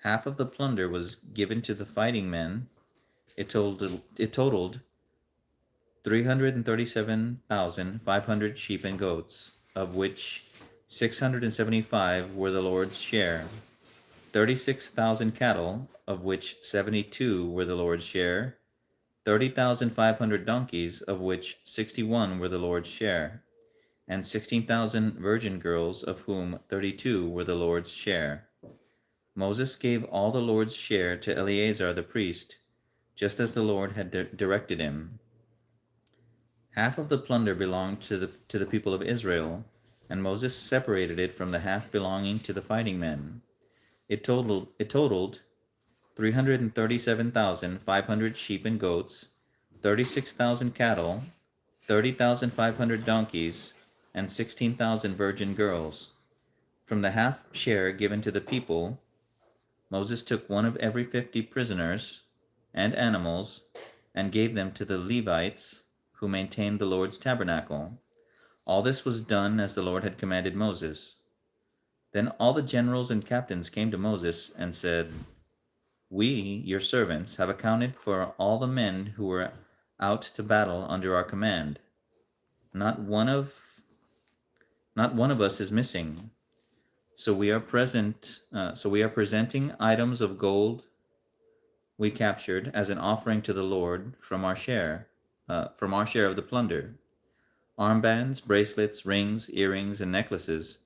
Half of the plunder was given to the fighting men. It totaled 337,500 sheep and goats, of which 675 were the Lord's share, 36,000 cattle, of which 72 were the Lord's share, 30,500 donkeys, of which 61 were the Lord's share, and 16,000 virgin girls, of whom 32 were the Lord's share. Moses gave all the Lord's share to Eleazar the priest, just as the Lord had directed him. Half of the plunder belonged to the people of Israel, and Moses separated it from the half belonging to the fighting men. It totaled 337,500 sheep and goats, 36,000 cattle, 30,500 donkeys, and 16,000 virgin girls. From the half share given to the people, Moses took one of every 50 prisoners and animals and gave them to the Levites who maintained the Lord's tabernacle. All this was done as the Lord had commanded Moses. Then all the generals and captains came to Moses and said, "We, your servants, have accounted for all the men who were out to battle under our command. Not one of us is missing. So we are presenting items of gold we captured as an offering to the Lord from our share of the plunder. Armbands, bracelets, rings, earrings, and necklaces.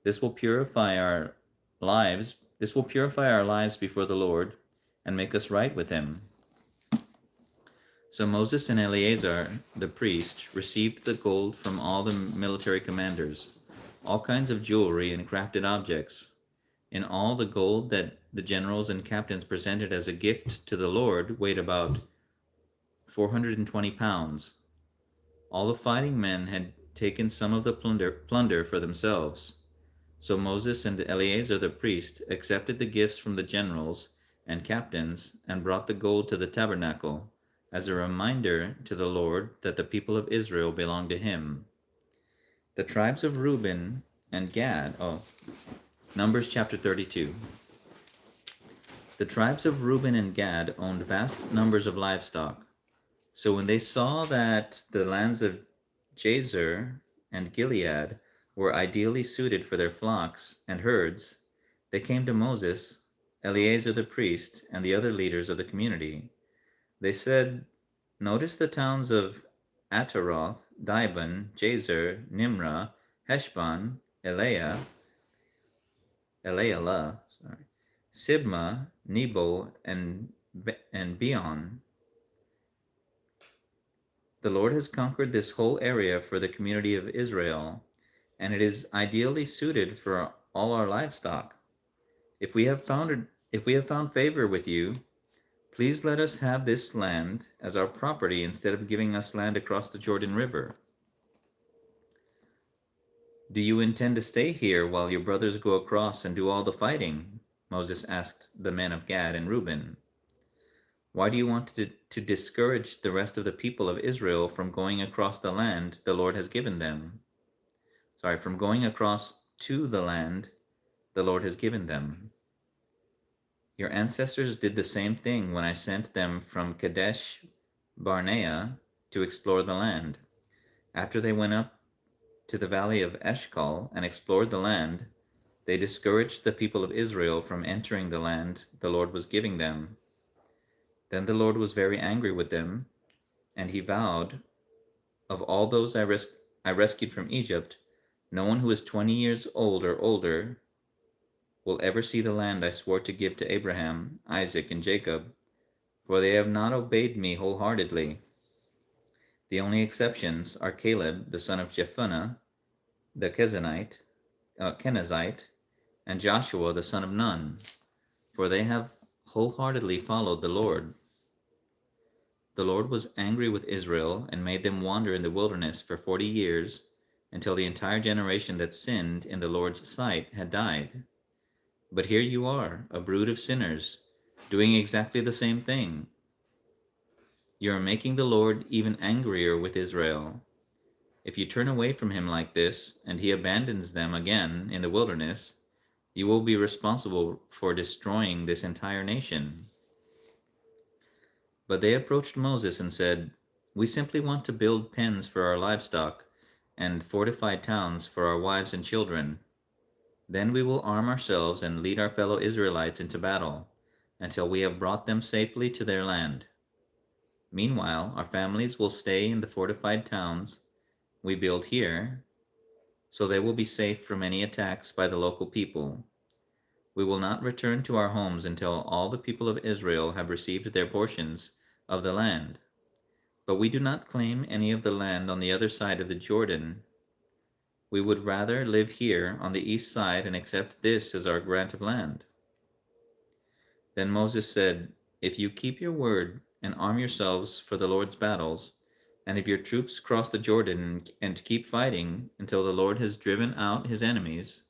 This will purify our lives before the Lord and make us right with him." So Moses and Eleazar the priest received the gold from all the military commanders, all kinds of jewelry and crafted objects. In all, the gold that the generals and captains presented as a gift to the Lord weighed about 420 pounds. All the fighting men had taken some of the plunder for themselves. So Moses and Eleazar the priest accepted the gifts from the generals and captains and brought the gold to the tabernacle as a reminder to the Lord that the people of Israel belonged to him. The tribes of Reuben and Gad, Numbers chapter 32. The tribes of Reuben and Gad owned vast numbers of livestock. So when they saw that the lands of Jazer and Gilead were ideally suited for their flocks and herds, they came to Moses, Eleazar the priest, and the other leaders of the community. They said, "Notice the towns of Ataroth, Dibon, Jazer, Nimrah, Heshbon, Elealeh, Sibmah, Nebo, and Beon. The Lord has conquered this whole area for the community of Israel, and it is ideally suited for all our livestock. If we have found favor with you, please let us have this land as our property instead of giving us land across the Jordan River." "Do you intend to stay here while your brothers go across and do all the fighting?" Moses asked the men of Gad and Reuben. "Why do you want to discourage the rest of the people of Israel from going across the land the Lord has given them? From going across to the land the Lord has given them. Your ancestors did the same thing when I sent them from Kadesh Barnea to explore the land. After they went up to the valley of Eshcol and explored the land, they discouraged the people of Israel from entering the land the Lord was giving them. Then the Lord was very angry with them, and he vowed, 'Of all those I rescued from Egypt, no one who is 20 years old or older will ever see the land I swore to give to Abraham, Isaac, and Jacob, for they have not obeyed me wholeheartedly.' The only exceptions are Caleb, the son of Jephunneh, the Kenizzite, and Joshua, the son of Nun, for they have wholeheartedly followed the Lord. The Lord was angry with Israel and made them wander in the wilderness for 40 years, until the entire generation that sinned in the Lord's sight had died. But here you are, a brood of sinners, doing exactly the same thing. You are making the Lord even angrier with Israel. If you turn away from him like this, and he abandons them again in the wilderness, you will be responsible for destroying this entire nation." But they approached Moses and said, "We simply want to build pens for our livestock and fortified towns for our wives and children. Then we will arm ourselves and lead our fellow Israelites into battle until we have brought them safely to their land. Meanwhile, our families will stay in the fortified towns we build here, so they will be safe from any attacks by the local people. We will not return to our homes until all the people of Israel have received their portions of the land. But we do not claim any of the land on the other side of the Jordan. We would rather live here on the east side and accept this as our grant of land." Then Moses said, "If you keep your word and arm yourselves for the Lord's battles, and if your troops cross the Jordan and keep fighting until the Lord has driven out his enemies,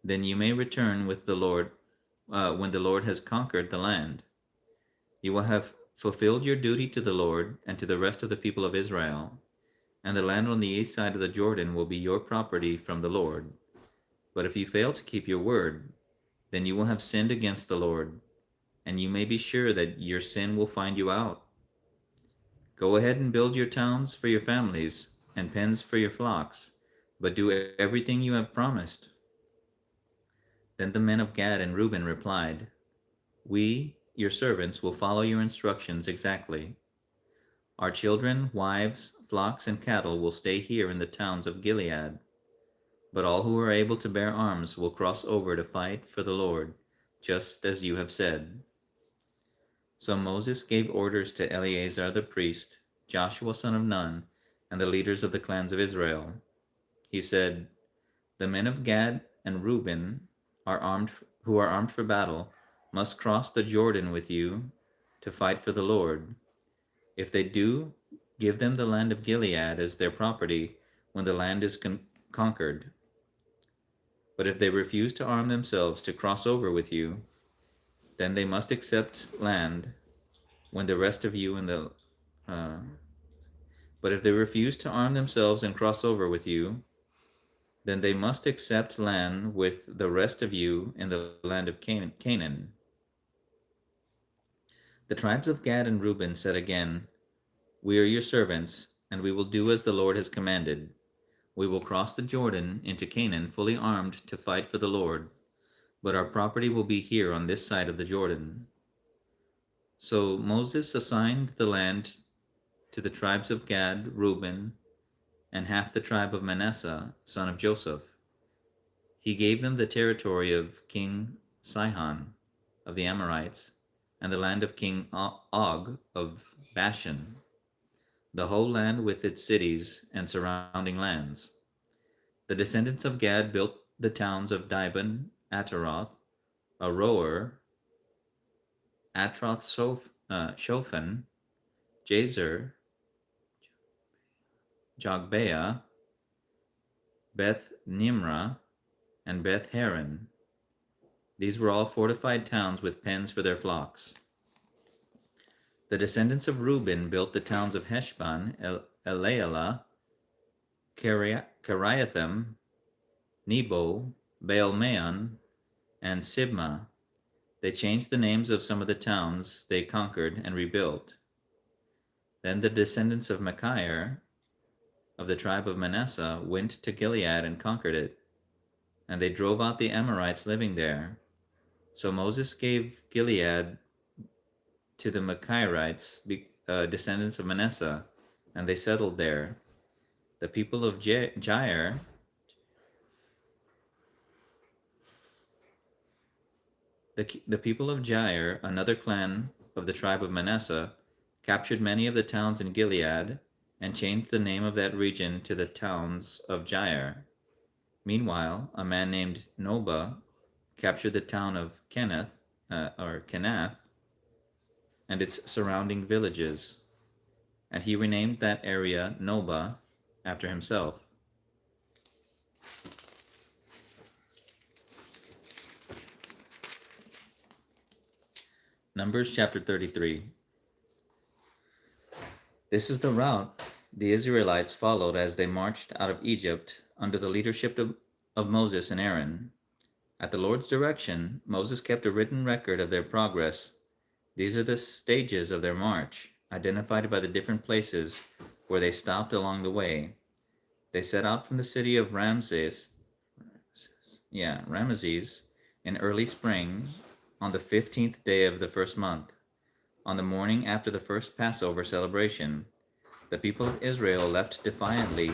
then you may return with the Lord when the Lord has conquered the land. You will have fulfilled your duty to the Lord and to the rest of the people of Israel, and the land on the east side of the Jordan will be your property from the Lord. But if you fail to keep your word, then you will have sinned against the Lord, and you may be sure that your sin will find you out. Go ahead and build your towns for your families and pens for your flocks, but do everything you have promised." Then the men of Gad and Reuben replied, "We, your servants, will follow your instructions exactly. Our children, wives, flocks, and cattle will stay here in the towns of Gilead, but all who are able to bear arms will cross over to fight for the Lord, just as you have said." So Moses gave orders to Eleazar the priest, Joshua son of Nun, and the leaders of the clans of Israel. He said, "The men of Gad and Reuben who are armed for battle must cross the Jordan with you to fight for the Lord. If they do, give them the land of Gilead as their property when the land is conquered. But if they refuse to arm themselves to cross over with you, then they must accept land when the rest of you and the uh, but if they refuse to arm themselves and cross over with you, then they must accept land with the rest of you in the land of Canaan." The tribes of Gad and Reuben said again, "We are your servants, and we will do as the Lord has commanded. We will cross the Jordan into Canaan fully armed to fight for the Lord, but our property will be here on this side of the Jordan." So Moses assigned the land to the tribes of Gad, Reuben, and half the tribe of Manasseh, son of Joseph. He gave them the territory of King Sihon of the Amorites and the land of King Og of Bashan, the whole land with its cities and surrounding lands. The descendants of Gad built the towns of Dibon, Ataroth, Aroer, Atroth-Shophan, Jazer, Jogbeah, Beth Nimrah, and Beth Haran. These were all fortified towns with pens for their flocks. The descendants of Reuben built the towns of Heshbon, Elealeh, Kiriathim, Nebo, Baal-Meon, and Sibmah. They changed the names of some of the towns they conquered and rebuilt. Then the descendants of Machir, of the tribe of Manasseh, went to Gilead and conquered it, and they drove out the Amorites living there. So Moses gave Gilead to the Machirites, descendants of Manasseh, and they settled there. The people of Jair, the people of Jair, another clan of the tribe of Manasseh, captured many of the towns in Gilead and changed the name of that region to the towns of Jair. Meanwhile, a man named Noba captured the town of Kenath and its surrounding villages, and he renamed that area Noba after himself. Numbers chapter 33. This is the route The Israelites followed as they marched out of Egypt under the leadership of Moses and Aaron. At the Lord's direction, Moses kept a written record of their progress. These are the stages of their march, identified by the different places where they stopped along the way. They set out from the city of Ramses in early spring on the 15th day of the first month, on the morning after the first Passover celebration. The people of Israel left defiantly.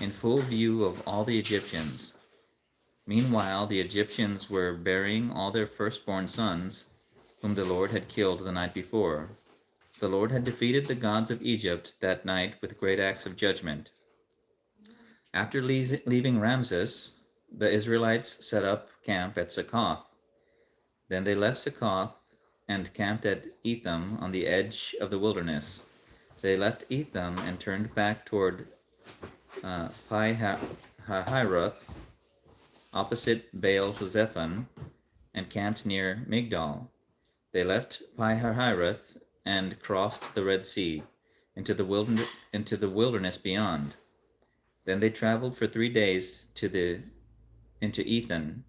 In full view of all the Egyptians. Meanwhile, the Egyptians were burying all their firstborn sons, whom the Lord had killed the night before. The Lord had defeated the gods of Egypt that night with great acts of judgment. After leaving Ramses, the Israelites set up camp at Succoth. Then they left Succoth and camped at Etham on the edge of the wilderness. They left Etham and turned back toward Pi-hahiroth, opposite Baal-zephon, and camped near Migdol. They left Pi-hahiroth and crossed the Red Sea into the wilderness beyond. Then they traveled for 3 days into Etham.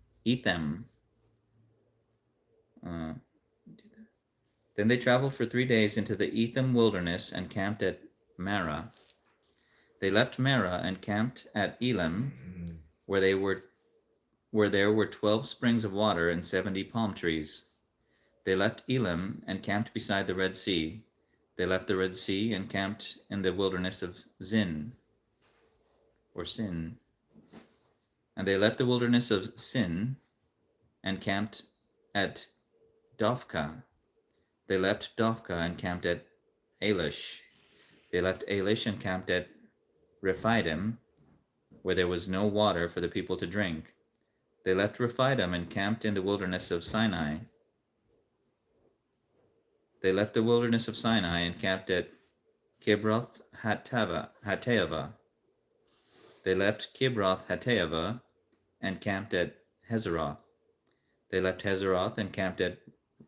Then they traveled for 3 days into the Etham wilderness and camped at Marah. They left Marah and camped at Elim, where there were 12 springs of water and 70 palm trees. They left Elim and camped beside the Red Sea. They left the Red Sea and camped in the wilderness of Sin. And they left the wilderness of Sin and camped at Dophkah. They left Dophkah and camped at Elish. They left Elish and camped at Rephidim, where there was no water for the people to drink. They left Rephidim and camped in the wilderness of Sinai. They left the wilderness of Sinai and camped at Kibroth Hattaavah. They left Kibroth Hattaavah and camped at Hazeroth. They left Hazeroth and camped at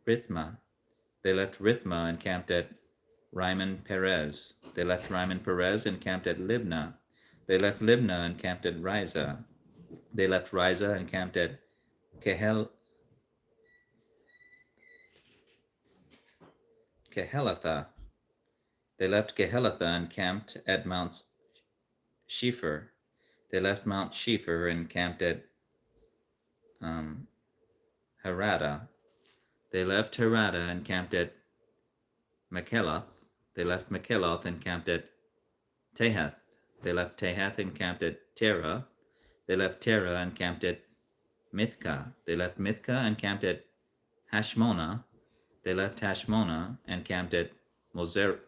Rithmah. They left Rithmah and camped at Rimmon Perez. They left Rimmon Perez and camped at Libnah. They left Libnah and camped at Rizah. They left Rizah and camped at Kehelatha. They left Kehelatha and camped at Mount Shepher. They left Mount Shepher and camped at Harada. They left Harada and camped at Makheloth. They left Makheloth and camped at Tahath. They left Tahath and camped at Terah. They left Terah and camped at Mithkah. They left Mithkah and camped at Hashmonah. They left Hashmonah and camped at Moseroth.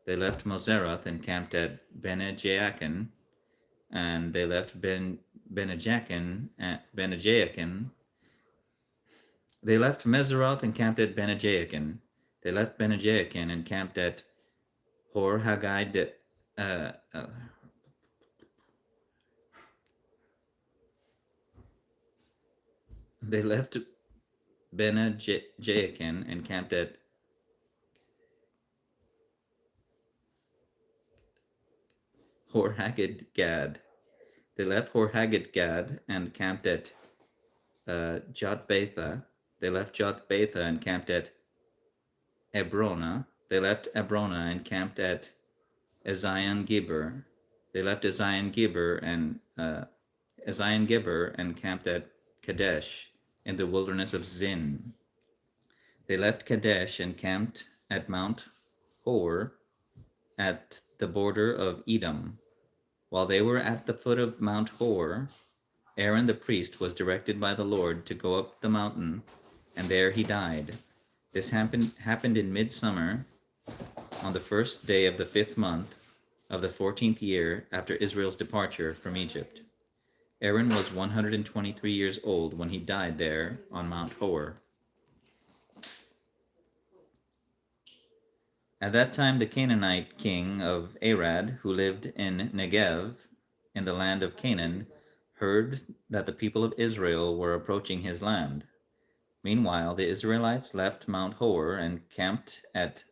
They left Moseroth and camped at Bene-Jaakan. And they left Bene-Jaakan. They left Meseroth and camped at Bene-Jaakan. They left Bene-Jaakan and camped at Hor-Haggidgad. They left Bene-Jaakan and camped at Hor-Haggidgad. They left Hor-Haggidgad and camped at Jotbatha. They left Jotbatha and camped at Ebrona. They left Ebrona and camped at Ezion-Geber. They left Ezion-Geber and camped at Kadesh in the wilderness of Zin. They left Kadesh and camped at Mount Hor at the border of Edom. While they were at the foot of Mount Hor, Aaron the priest was directed by the Lord to go up the mountain, and there he died. This happened in midsummer, on the first day of the 5th month of the 14th year after Israel's departure from Egypt. Aaron was 123 years old when he died there on Mount Hor. At that time the Canaanite king of Arad, who lived in Negev, in the land of Canaan, heard that the people of Israel were approaching his land. Meanwhile, the Israelites left Mount Hor and camped at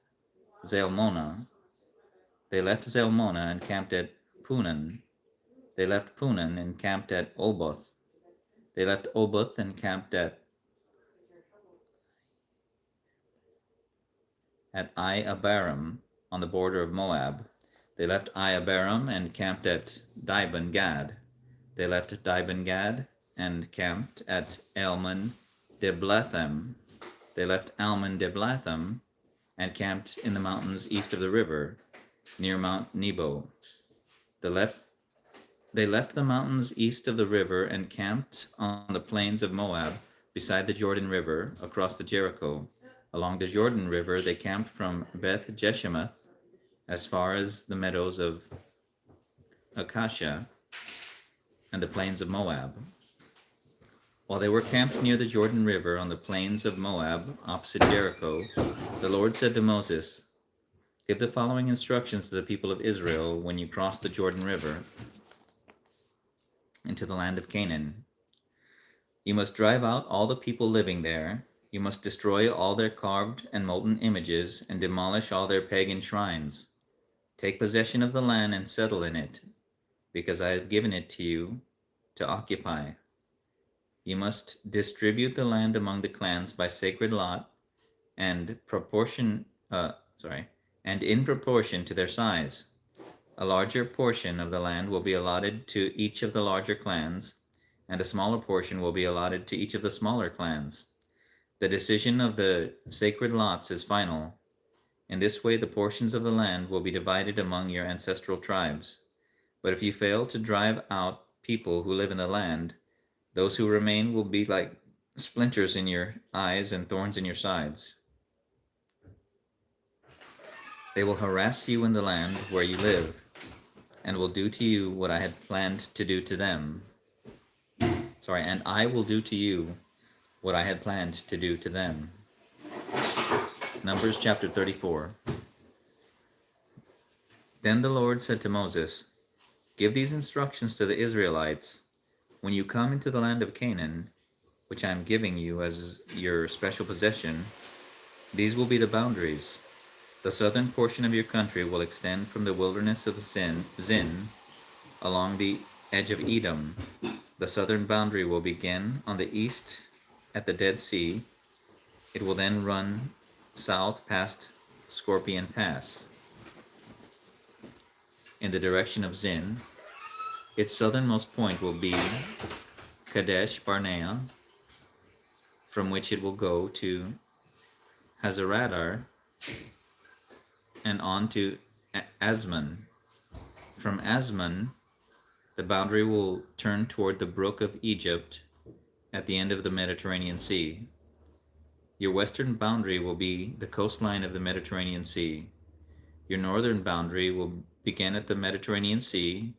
Zalmonah. They left Zalmonah and camped at Punan. They left Punan and camped at Oboth. They left Oboth and camped at Ai-Abarim on the border of Moab. They left Ai-Abarim and camped at Dibon Gad. They left Dibon Gad and camped at Almon Diblathem. They left Almon Diblathem and camped in the mountains east of the river, near Mount Nebo. They left the mountains east of the river and camped on the plains of Moab, beside the Jordan River, across the Jericho. Along the Jordan River they camped from Beth Jeshimoth as far as the meadows of Acacia and the plains of Moab. While they were camped near the Jordan River on the plains of Moab, opposite Jericho, the Lord said to Moses, "Give the following instructions to the people of Israel when you cross the Jordan River into the land of Canaan. You must drive out all the people living there. You must destroy all their carved and molten images and demolish all their pagan shrines. Take possession of the land and settle in it, because I have given it to you to occupy. You must distribute the land among the clans by sacred lot and in proportion to their size. A larger portion of the land will be allotted to each of the larger clans, and a smaller portion will be allotted to each of the smaller clans. The decision of the sacred lots is final. In this way, the portions of the land will be divided among your ancestral tribes. But if you fail to drive out people who live in the land, those who remain will be like splinters in your eyes and thorns in your sides. They will harass you in the land where you live, and will do to you what I had planned to do to them. And I will do to you what I had planned to do to them." Numbers chapter 34. Then the Lord said to Moses, "Give these instructions to the Israelites. When you come into the land of Canaan, which I am giving you as your special possession, these will be the boundaries. The southern portion of your country will extend from the wilderness of Zin along the edge of Edom. The southern boundary will begin on the east at the Dead Sea. It will then run south past Scorpion Pass in the direction of Zin. Its southernmost point will be Kadesh Barnea, from which it will go to Hazaradar and on to Asman. From Asman, the boundary will turn toward the brook of Egypt at the end of the Mediterranean Sea. Your western boundary will be the coastline of the Mediterranean Sea. Your northern boundary will begin at the Mediterranean Sea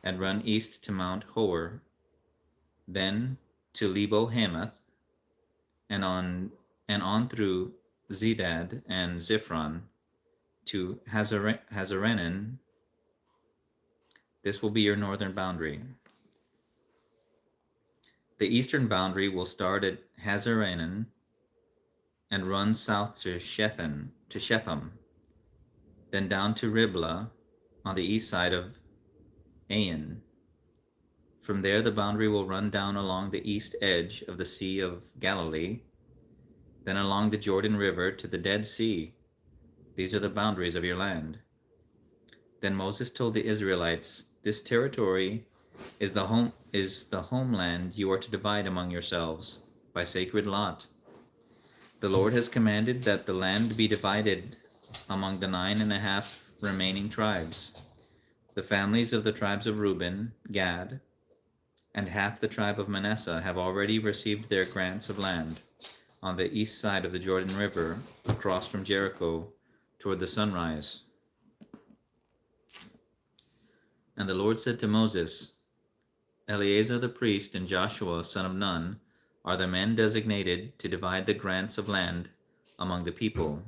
and run east to Mount Hor, then to Lebo Hamath, and on through Zedad and Ziphron to Hazarenan. This will be your northern boundary. The eastern boundary will start at Hazarenan and run south to Shephem, then down to Riblah on the east side of Ain. From there, the boundary will run down along the east edge of the Sea of Galilee, then along the Jordan River to the Dead Sea. These are the boundaries of your land." Then Moses told the Israelites, "This territory is the homeland you are to divide among yourselves by sacred lot. The Lord has commanded that the land be divided among the 9.5 remaining tribes. The families of the tribes of Reuben, Gad, and half the tribe of Manasseh have already received their grants of land on the east side of the Jordan River, across from Jericho toward the sunrise." And the Lord said to Moses, "Eleazar the priest and Joshua son of Nun are the men designated to divide the grants of land among the people.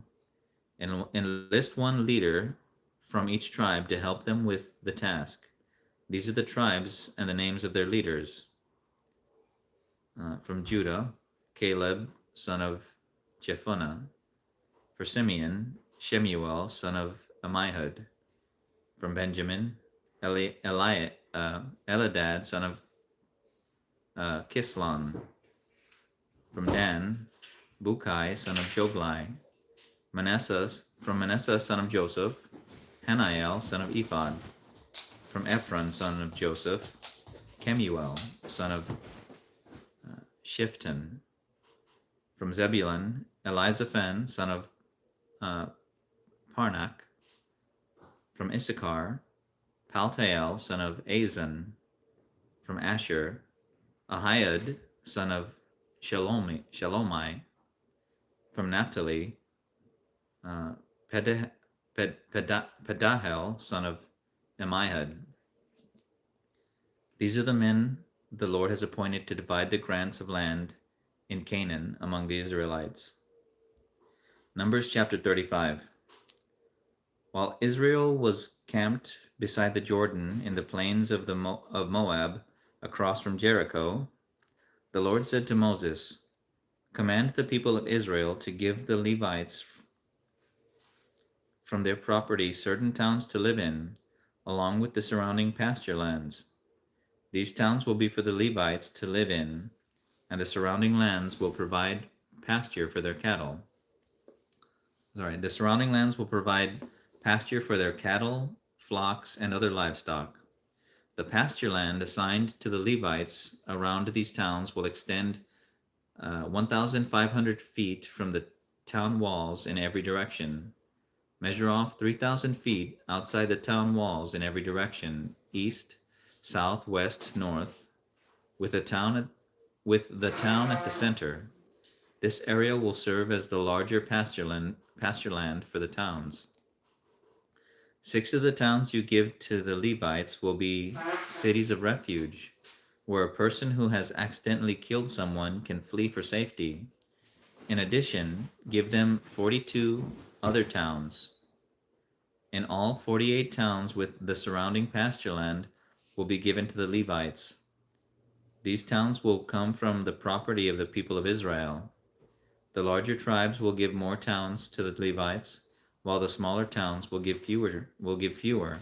And enlist one leader from each tribe to help them with the task. These are the tribes and the names of their leaders. From Judah, Caleb, son of Jephunneh. For Simeon, Shemuel, son of Ammihud. From Benjamin, Eladad, son of Kislon. From Dan, Bukai, son of Joglai. From Manasseh, son of Joseph, Haniel, son of Ephod. From Ephron, son of Joseph, Kemuel, son of Shifton. From Zebulun, Elizaphan, son of Parnak. From Issachar, Paltael, son of Azan. From Asher, Ahiad, son of Shalomai. From Naphtali, Pedahel, son of Ammihud. These are the men the Lord has appointed to divide the grants of land in Canaan among the Israelites. Numbers chapter 35. While Israel was camped beside the Jordan in the plains of Moab, across from Jericho, the Lord said to Moses, "Command the people of Israel to give the Levites from their property certain towns to live in, along with the surrounding pasture lands. These towns will be for the Levites to live in, and the surrounding lands will provide pasture for their cattle." The surrounding lands will provide pasture for their cattle, flocks, and other livestock. The pasture land assigned to the Levites around these towns will extend 1,500 feet from the town walls in every direction. Measure off 3,000 feet outside the town walls in every direction, east, south, west, north, with the town at the center. This area will serve as the larger pasture land for the towns. 6 of the towns you give to the Levites will be cities of refuge, where a person who has accidentally killed someone can flee for safety. In addition, give them 42 other towns. In all, 48 towns with the surrounding pasture land will be given to the Levites. These towns will come from the property of the people of Israel. The larger tribes will give more towns to the Levites, while the smaller towns will give fewer.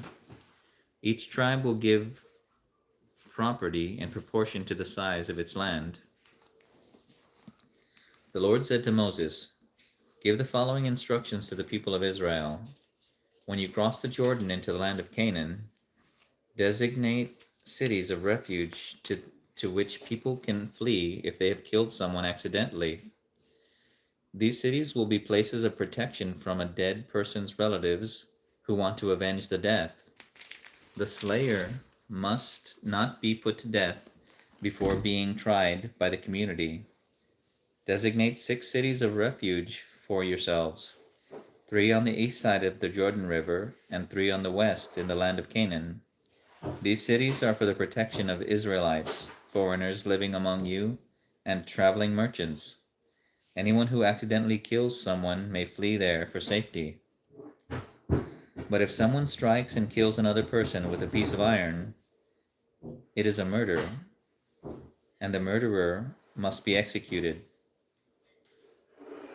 Each tribe will give property in proportion to the size of its land. The Lord said to Moses, "Give the following instructions to the people of Israel. When you cross the Jordan into the land of Canaan, designate cities of refuge to which people can flee if they have killed someone accidentally. These cities will be places of protection from a dead person's relatives who want to avenge the death. The slayer must not be put to death before being tried by the community. Designate 6 cities of refuge for yourselves, 3 on the east side of the Jordan River and 3 on the west in the land of Canaan. These cities are for the protection of Israelites, foreigners living among you, and traveling merchants. Anyone who accidentally kills someone may flee there for safety. But if someone strikes and kills another person with a piece of iron, it is a murder, and the murderer must be executed.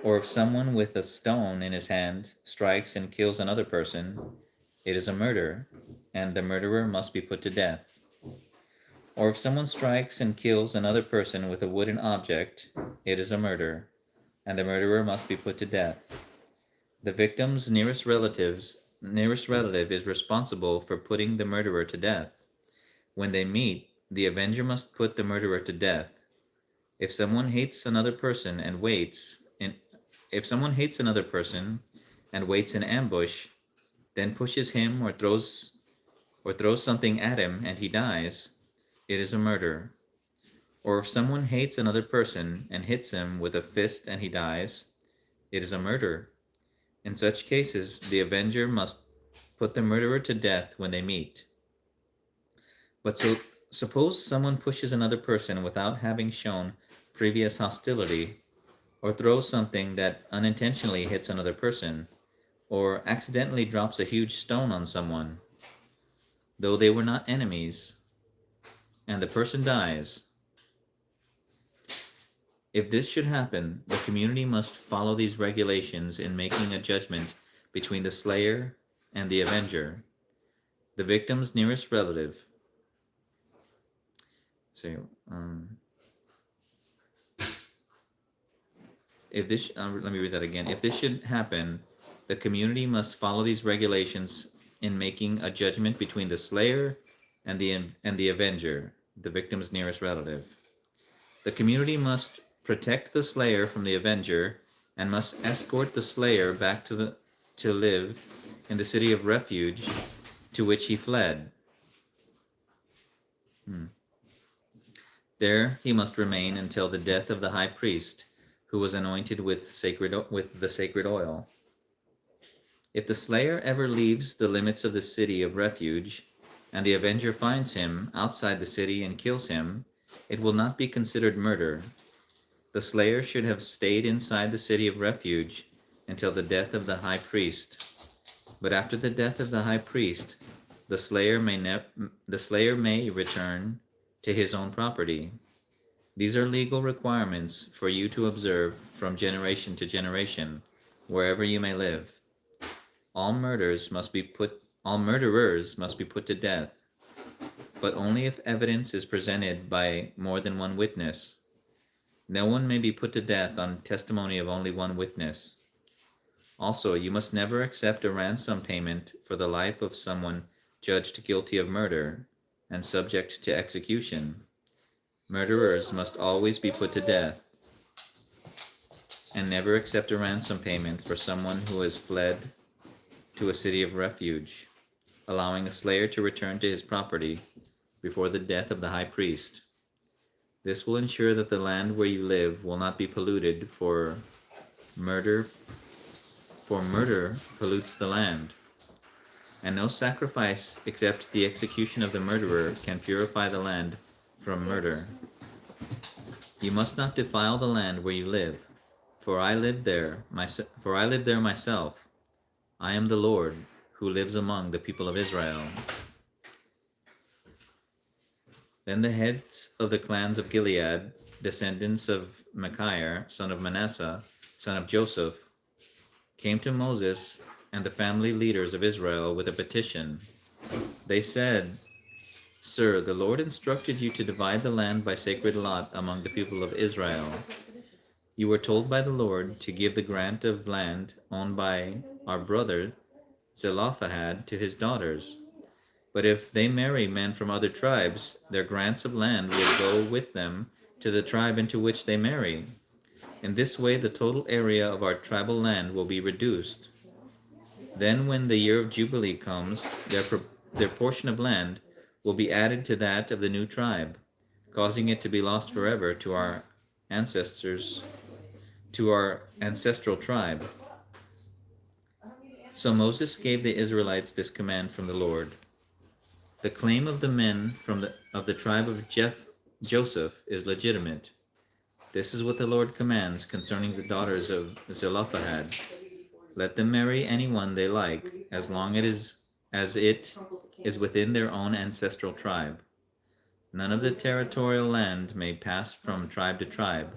Or if someone with a stone in his hand strikes and kills another person, it is a murder, and the murderer must be put to death. Or if someone strikes and kills another person with a wooden object, it is a murder, and the murderer must be put to death. The victim's nearest relative is responsible for putting the murderer to death. When they meet, the avenger must put the murderer to death. If someone hates another person and waits in ambush, then pushes him or throws something at him and he dies, it is a murder. Or if someone hates another person and hits him with a fist and he dies, it is a murder. In such cases, the avenger must put the murderer to death when they meet. But suppose someone pushes another person without having shown previous hostility, or throws something that unintentionally hits another person, or accidentally drops a huge stone on someone, though they were not enemies, and the person dies. If this should happen, the community must follow these regulations in making a judgment between the slayer and the avenger, the victim's nearest relative. So, if this, let me read that again. If this should happen, the community must follow these regulations in making a judgment between the slayer and the avenger, the victim's nearest relative. The community must protect the slayer from the avenger and must escort the slayer back to live in the city of refuge to which he fled. There he must remain until the death of the high priest, who was anointed with the sacred oil. If the slayer ever leaves the limits of the city of refuge, and the avenger finds him outside the city and kills him, it will not be considered murder. The slayer should have stayed inside the city of refuge until the death of the high priest. But after the death of the high priest, the slayer may return to his own property. These are legal requirements for you to observe from generation to generation, wherever you may live. All murderers must be put to death, but only if evidence is presented by more than one witness. No one may be put to death on testimony of only one witness. Also, you must never accept a ransom payment for the life of someone judged guilty of murder and subject to execution. Murderers must always be put to death, and never accept a ransom payment for someone who has fled to a city of refuge, allowing a slayer to return to his property before the death of the high priest. This will ensure that the land where you live will not be polluted, for murder pollutes the land, and no sacrifice except the execution of the murderer can purify the land from murder. You must not defile the land where you live, for I live there myself. I am the Lord, who lives among the people of Israel. Then the heads of the clans of Gilead, descendants of Machir, son of Manasseh, son of Joseph, came to Moses and the family leaders of Israel with a petition. They said, "Sir, the Lord instructed you to divide the land by sacred lot among the people of Israel. You were told by the Lord to give the grant of land owned by our brother Zelophehad to his daughters. But if they marry men from other tribes, their grants of land will go with them to the tribe into which they marry. In this way, the total area of our tribal land will be reduced. Then when the year of Jubilee comes, their portion of land will be added to that of the new tribe, causing it to be lost forever to our ancestors, to our ancestral tribe." So Moses gave the Israelites this command from the Lord. The claim of the men of the tribe of Joseph is legitimate. This is what the Lord commands concerning the daughters of Zelophehad. Let them marry anyone they like, as long as it is within their own ancestral tribe. None of the territorial land may pass from tribe to tribe,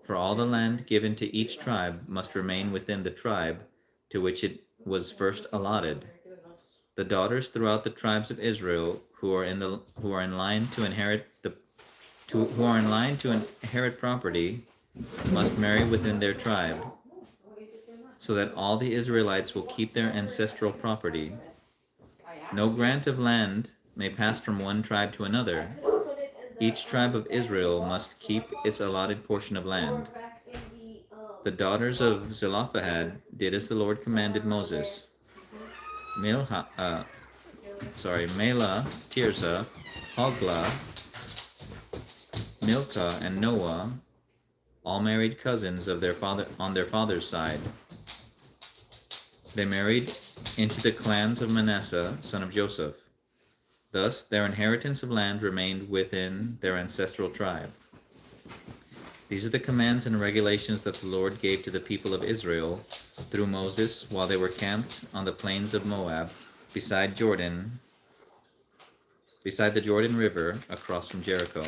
for all the land given to each tribe must remain within the tribe to which it was first allotted. The daughters throughout the tribes of Israel who are in line to inherit property must marry within their tribe, so that all the Israelites will keep their ancestral property. No grant of land may pass from one tribe to another. Each tribe of Israel must keep its allotted portion of land. The daughters of Zelophehad did as the Lord commanded Moses. Mela, Tirzah, Hoglah, Milcah, and Noah, all married cousins of their father on their father's side. They married into the clans of Manasseh, son of Joseph. Thus, their inheritance of land remained within their ancestral tribe. These are the commands and regulations that the Lord gave to the people of Israel through Moses while they were camped on the plains of Moab beside the Jordan River across from Jericho.